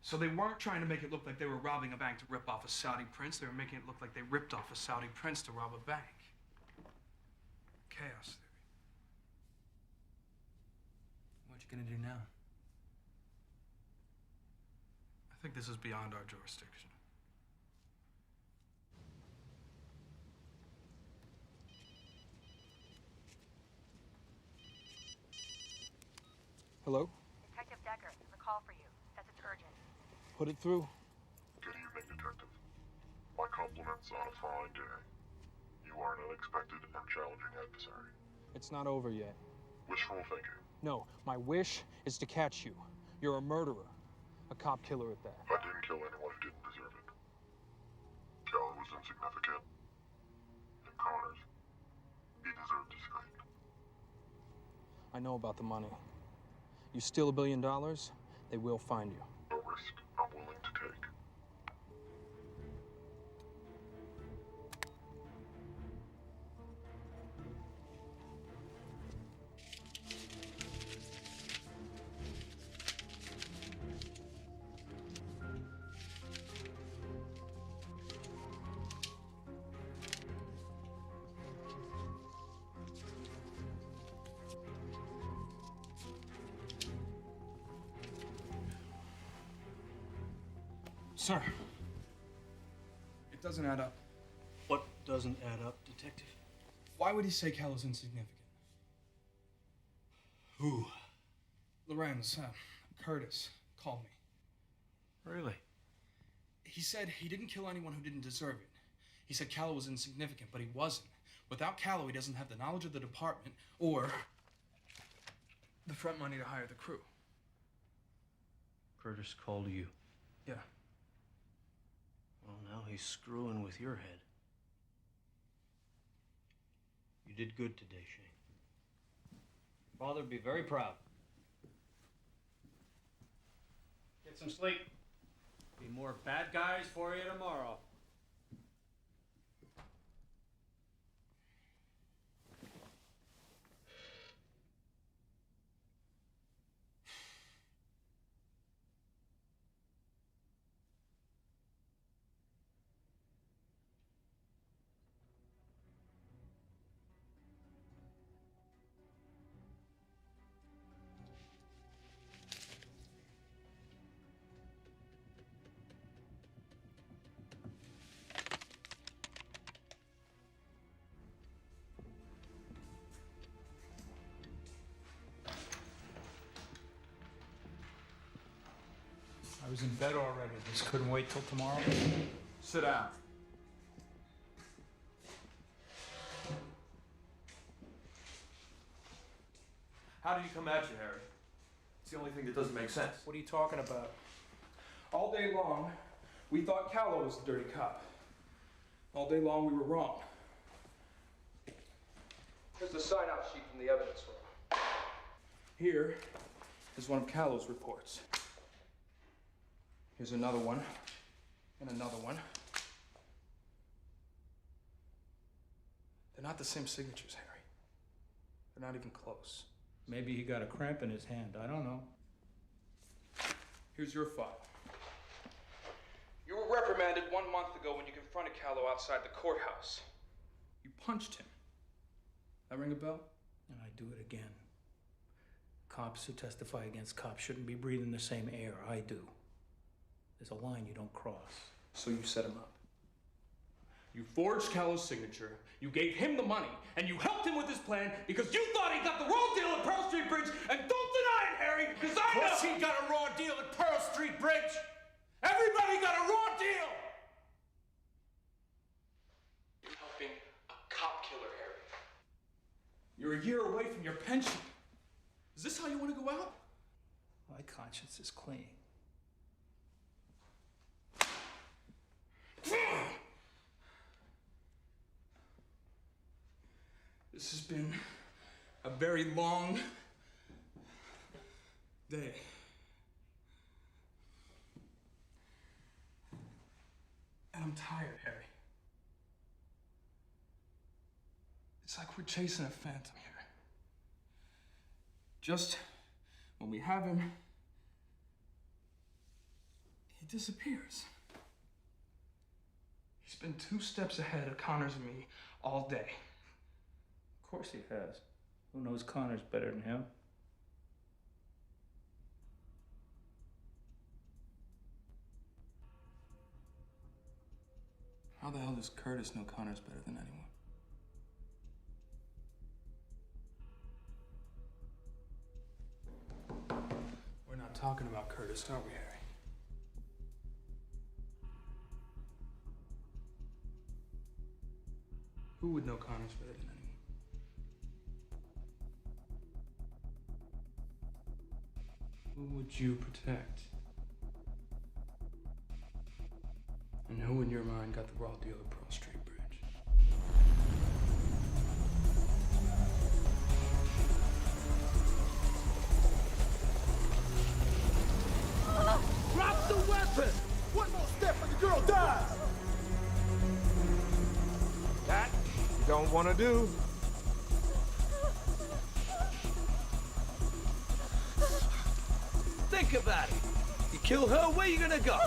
So they weren't trying to make it look like they were robbing a bank to rip off a Saudi prince. They were making it look like they ripped off a Saudi prince to rob a bank. Chaos theory. What you gonna do now? I think this is beyond our jurisdiction. Hello? Detective Decker, there's a call for you. Says it's urgent. Put it through. Good evening, Detective. My compliments on a fine day. You are an unexpected and challenging adversary. It's not over yet. Wishful thinking. No, my wish is to catch you. You're a murderer. A cop killer at that. I didn't kill anyone who didn't deserve it. Keller was insignificant. And Connors, he deserved his fate. I know about the money. You steal $1 billion, they will find you. A risk I'm willing to take. Sir, it doesn't add up. What doesn't add up, Detective? Why would he say Callow's insignificant? Who? Lorenz, Curtis, called me. Really? He said he didn't kill anyone who didn't deserve it. He said Callow was insignificant, but he wasn't. Without Callow, he doesn't have the knowledge of the department or the front money to hire the crew. Curtis called you. Yeah. Well, now he's screwing with your head. You did good today, Shane. Father would be very proud. Get some sleep. Be more bad guys for you tomorrow. I was in bed already. Just couldn't wait till tomorrow. Sit down. How did he come at you, Harry? It's the only thing that doesn't make sense. What are you talking about? All day long, we thought Callow was the dirty cop. All day long, we were wrong. Here's the sign-out sheet from the evidence room. Here is one of Callow's reports. Here's another one, and another one. They're not the same signatures, Harry. They're not even close. Maybe he got a cramp in his hand. I don't know. Here's your file. You were reprimanded 1 month ago when you confronted Callow outside the courthouse. You punched him. That ring a bell? And I do it again. Cops who testify against cops shouldn't be breathing the same air I do. There's a line you don't cross. So you set him up. You forged Callow's signature, you gave him the money, and you helped him with his plan because you thought he got the raw deal at Pearl Street Bridge, and don't deny it, Harry, because I know... Of course he got a raw deal at Pearl Street Bridge! Everybody got a raw deal! You're helping a cop killer, Harry. You're a year away from your pension. Is this how you want to go out? My conscience is clean. This has been a very long day. And I'm tired, Harry. It's like we're chasing a phantom here. Just when we have him, he disappears. He's been 2 steps ahead of Connors and me all day. Of course he has. Who knows Connors better than him? How the hell does Curtis know Connors better than anyone? We're not talking about Curtis, are we, Harry? Who would know Connors better than anyone? Who would you protect? And who in your mind got the raw deal at Pearl Street Bridge? Drop the weapon! One more step and the girl dies! That you don't want to do. Think about it. You kill her, where you gonna go?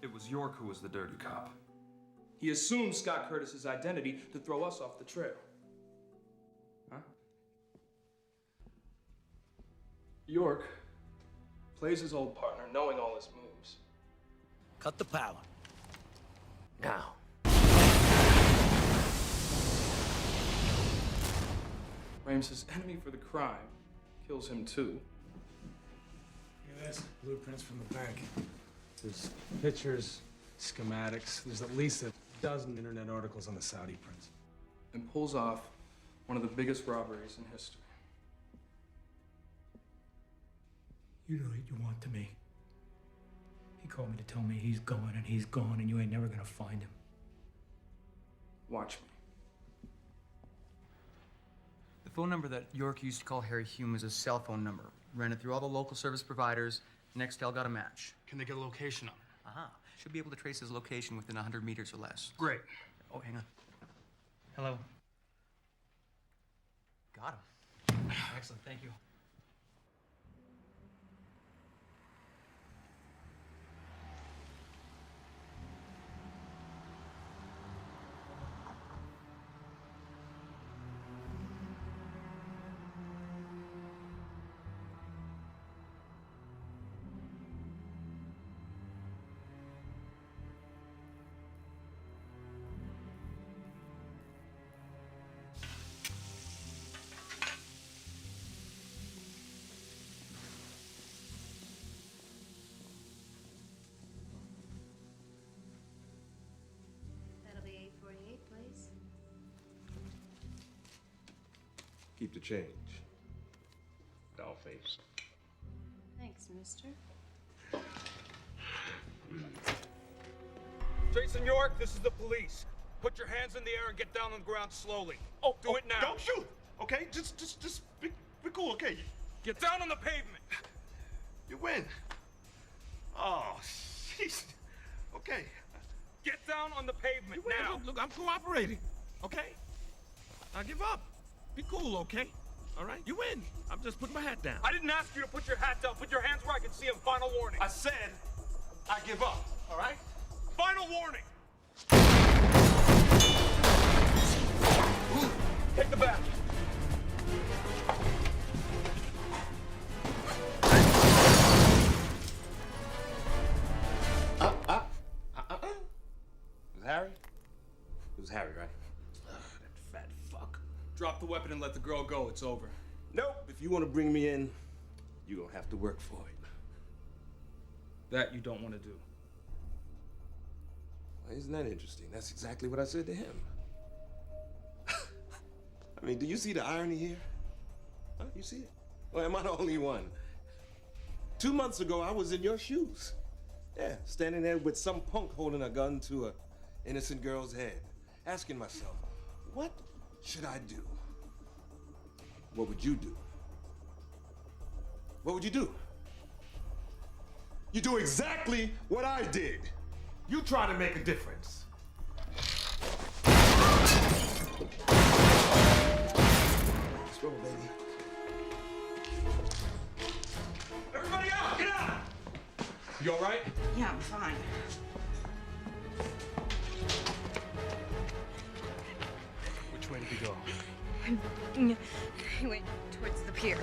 It was York who was the dirty cop. He assumed Scott Curtis's identity to throw us off the trail. Huh? York plays his old partner, knowing all his moves. Cut the power. Now. Frames his enemy for the crime, kills him too. Yeah, that's blueprints from the bank. There's pictures, schematics. There's at least a dozen internet articles on the Saudi prince. And pulls off one of the biggest robberies in history. You know what you want to me. He called me to tell me he's going and he's gone and you ain't never gonna find him. Watch me. The phone number that York used to call Harry Hume is a cell phone number. Ran it through all the local service providers. Nextel got a match. Can they get a location on it? Aha. Should be able to trace his location within 100 meters or less. Great. Oh, hang on. Hello. Got him. Excellent, thank you. Keep the change. Dollface. Thanks, mister. Jason York, this is the police. Put your hands in the air and get down on the ground slowly. Do it now. Don't shoot, okay? Just be cool, okay? Get down on the pavement. You win. Oh, jeez. Okay. Get down on the pavement You win. now. Look, I'm cooperating, okay? I give up. Be cool, okay? All right? You win. I'm just putting my hat down. I didn't ask you to put your hat down. Put your hands where I can see them. Final warning. I said I give up, all right? Final warning. Take the back. Was Harry? It was Harry, right? Ugh, that fat fuck. Drop the weapon and let the girl go. It's over. Nope. If you want to bring me in, you're gonna have to work for it. That you don't want to do. Well, isn't that interesting? That's exactly what I said to him. I mean, do you see the irony here? Huh? You see it? Or am I the only one? 2 months ago, I was in your shoes. Yeah, standing there with some punk holding a gun to an innocent girl's head, asking myself, what should I do? What would you do? What would you do? You do exactly what I did. You try to make a difference. Let's roll, baby. Everybody out! Get out! You all right? Yeah, I'm fine. Which way did he go? He went towards the pier.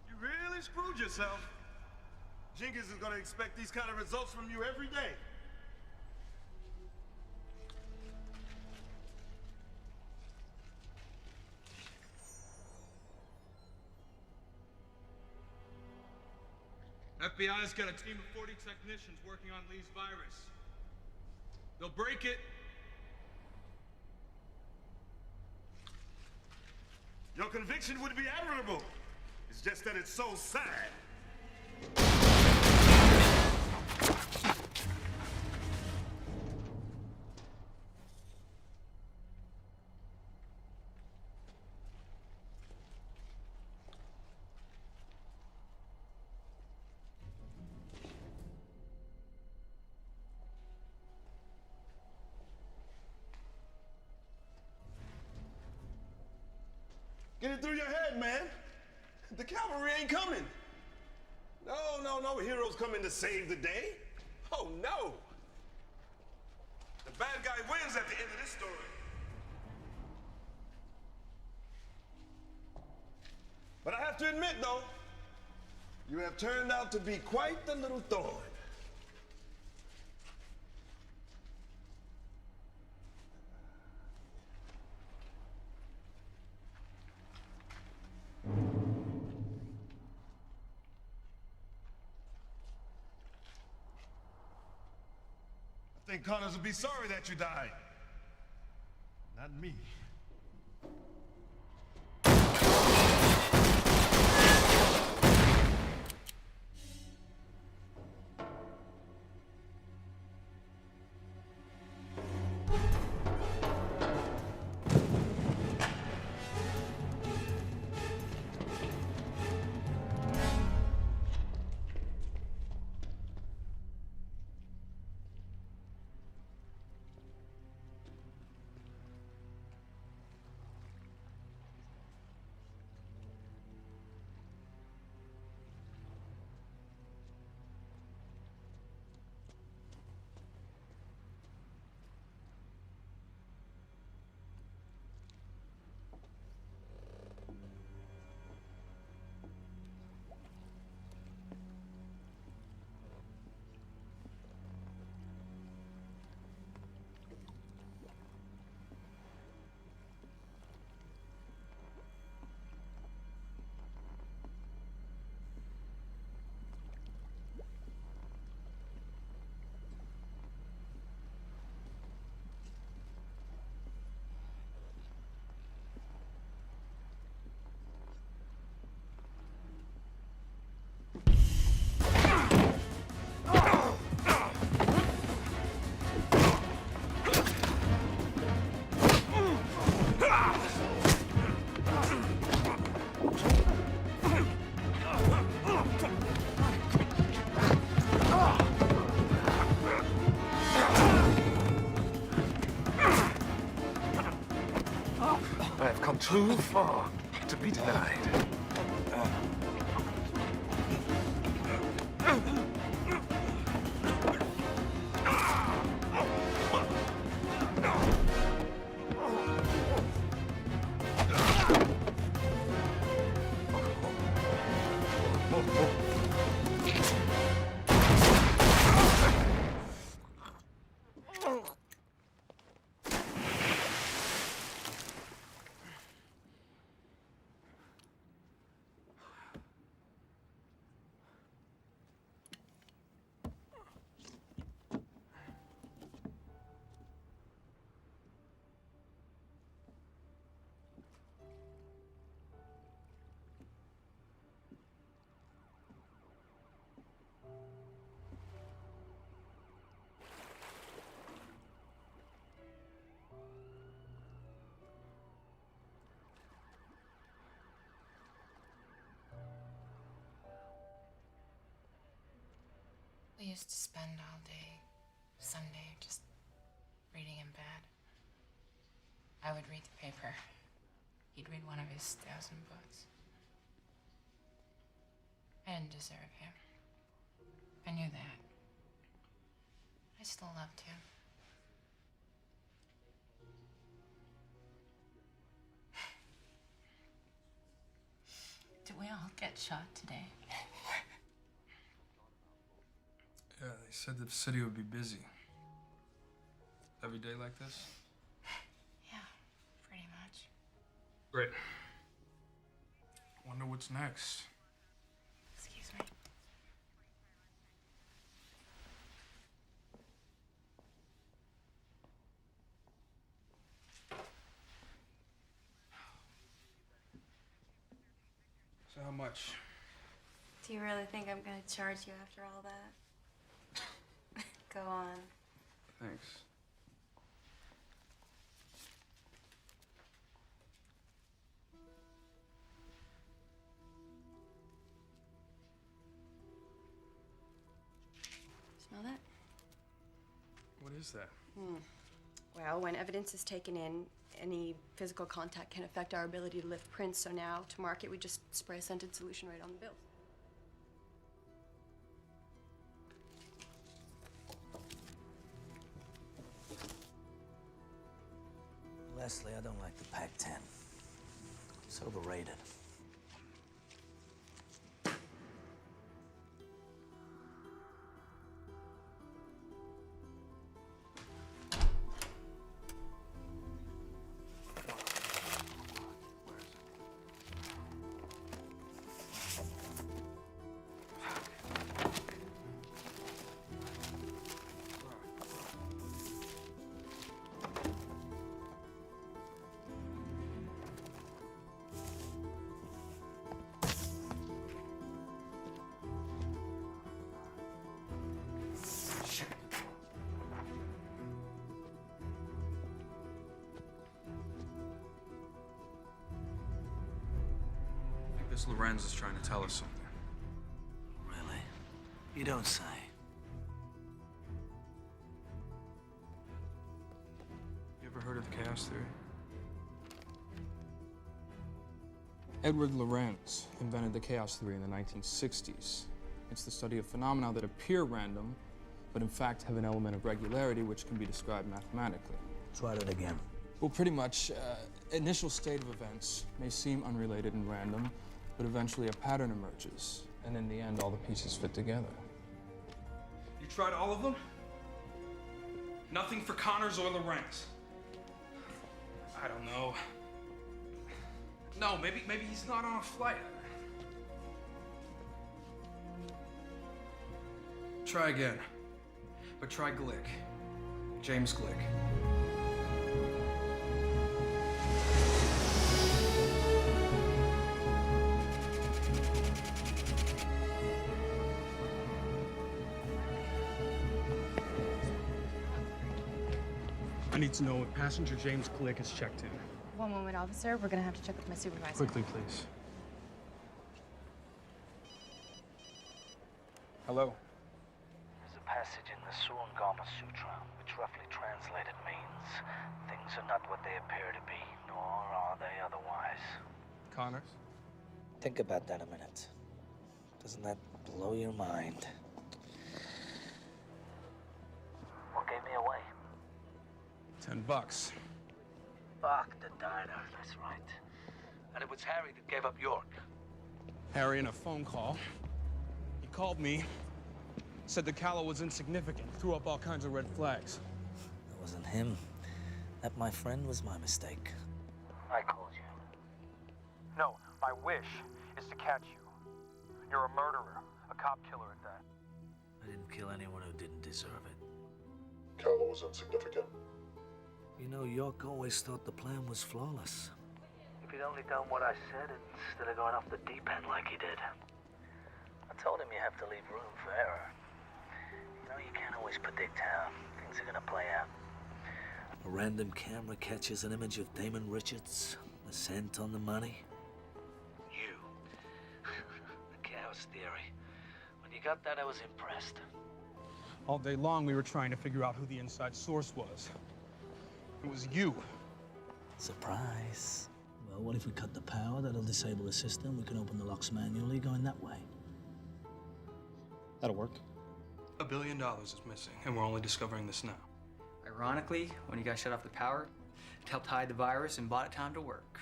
You really screwed yourself. Jenkins is gonna expect these kind of results from you every day. FBI's got a team of 40 technicians working on Lee's virus. They'll break it. Your conviction would be admirable. It's just that it's so sad. Get it through your head, man. The cavalry ain't coming. No heroes coming to save the day. Oh, no. The bad guy wins at the end of this story. But I have to admit, though, you have turned out to be quite the little thorn. I think Connors will be sorry that you died. Not me. come too far to be denied. We used to spend all day Sunday just reading in bed. I would read the paper. He'd read one of his 1,000 books. I didn't deserve him. I knew that. I still loved him. Did we all get shot today? Yeah, they said the city would be busy. Every day like this? Yeah, pretty much. Great. Wonder what's next. Excuse me. So how much? Do you really think I'm gonna charge you after all that? Go on. Thanks. Smell that? What is that? Well, when evidence is taken in, any physical contact can affect our ability to lift prints, so now, to mark it, we just spray a scented solution right on the bill. Leslie, I don't like the Pac-10. It's overrated. This Lorenz is trying to tell us something. Really? You don't say. You ever heard of the chaos theory? Edward Lorenz invented the chaos theory in the 1960s. It's the study of phenomena that appear random, but in fact have an element of regularity which can be described mathematically. Try it again. Well, pretty much, initial state of events may seem unrelated and random, but eventually a pattern emerges, and in the end, all the pieces fit together. You tried all of them? Nothing for Connors or Lorenz? I don't know. No, maybe he's not on a flight. Try again, but try Glick. James Glick. I need to know if passenger James Glick is checked in. One moment, officer. We're gonna have to check with my supervisor. Quickly, please. Hello? There's a passage in the Surangama Sutra which which roughly translated means things are not what they appear to be, nor are they otherwise. Connors? Think about that a minute. Doesn't that blow your mind? What gave me away? $10. Fuck the diner, that's right. And it was Harry that gave up York. Harry, in a phone call, he called me, said the Callow was insignificant, threw up all kinds of red flags. It wasn't him. That, my friend, was my mistake. I called you. No, my wish is to catch you. You're a murderer, a cop killer at that. I didn't kill anyone who didn't deserve it. Callow was insignificant. You know, York always thought the plan was flawless. If he'd only done what I said instead of going off the deep end like he did. I told him you have to leave room for error. You know, you can't always predict how things are gonna play out. A random camera catches an image of Damon Richards, the scent on the money. You. The chaos theory. When you got that, I was impressed. All day long, we were trying to figure out who the inside source was. It was you. Surprise. Well, what if we cut the power? That'll disable the system. We can open the locks manually, going that way. That'll work. $1 billion is missing, and we're only discovering this now. Ironically, when you guys shut off the power, it helped hide the virus and bought it time to work.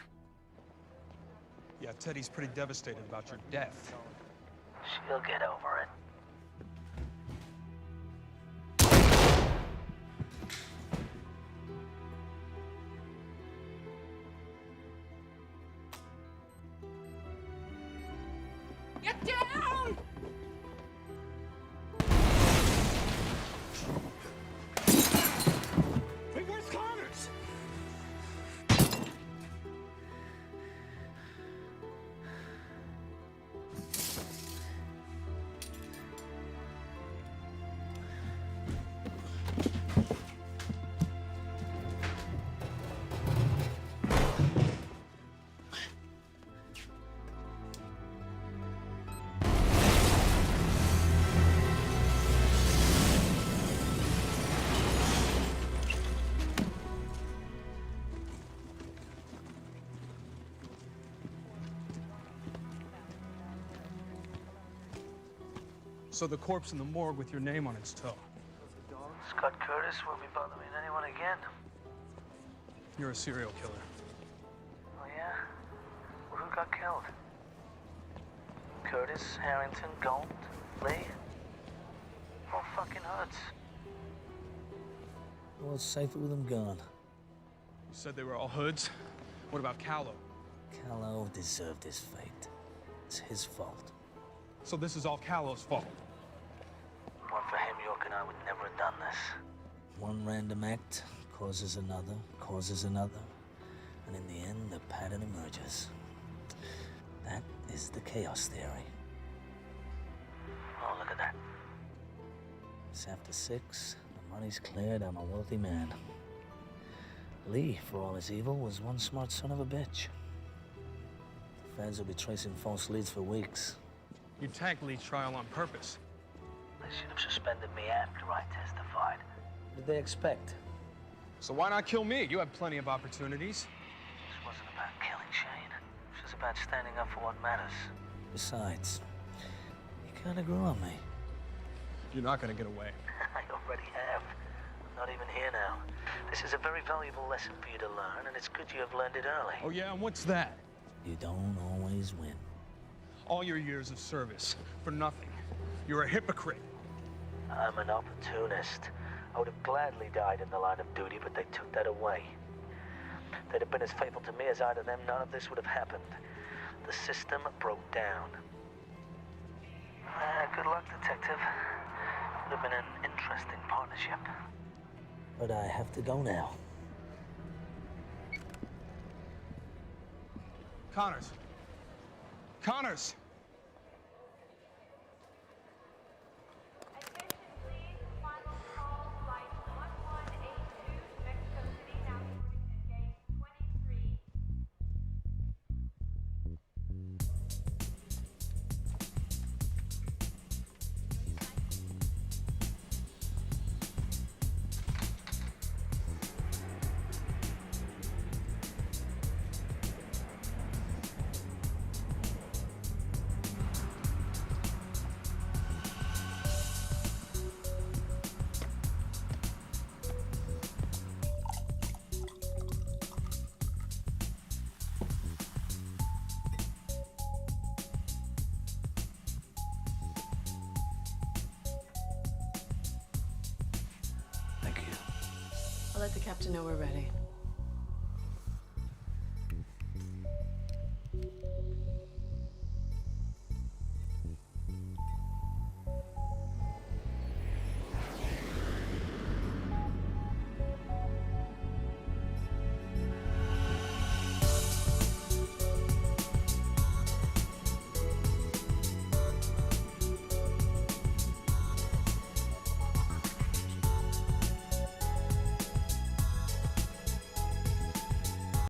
Yeah, Teddy's pretty devastated about your death. She'll get over it. Get down! Hey, where's Connors? So the corpse in the morgue with your name on its toe. Scott Curtis won't be bothering anyone again. You're a serial killer. Oh, yeah? Well, who got killed? Curtis, Harrington, Gold, Lee? All fucking hoods. Well, it's safer with them gone. You said they were all hoods? What about Callow? Callow deserved his fate. It's his fault. So this is all Callow's fault? One for him, York and I would never have done this. One random act causes another, and in the end, the pattern emerges. That is the chaos theory. Oh, look at that. It's after 6, the money's cleared, I'm a wealthy man. Lee, for all his evil, was one smart son of a bitch. The feds will be tracing false leads for weeks. You tagged Lee's trial on purpose. They should have suspended me after I testified. What did they expect? So why not kill me? You had plenty of opportunities. This wasn't about killing Shane. It was about standing up for what matters. Besides, you kind of grew on me. You're not gonna get away. I already have. I'm not even here now. This is a very valuable lesson for you to learn, and it's good you have learned it early. Oh yeah, and what's that? You don't always win. All your years of service for nothing. You're a hypocrite. I'm an opportunist. I would have gladly died in the line of duty, but they took that away. If they'd have been as faithful to me as I to them, none of this would have happened. The system broke down. Good luck, detective. Would have been an interesting partnership. But I have to go now. Connors. Connors! let the captain know we're ready.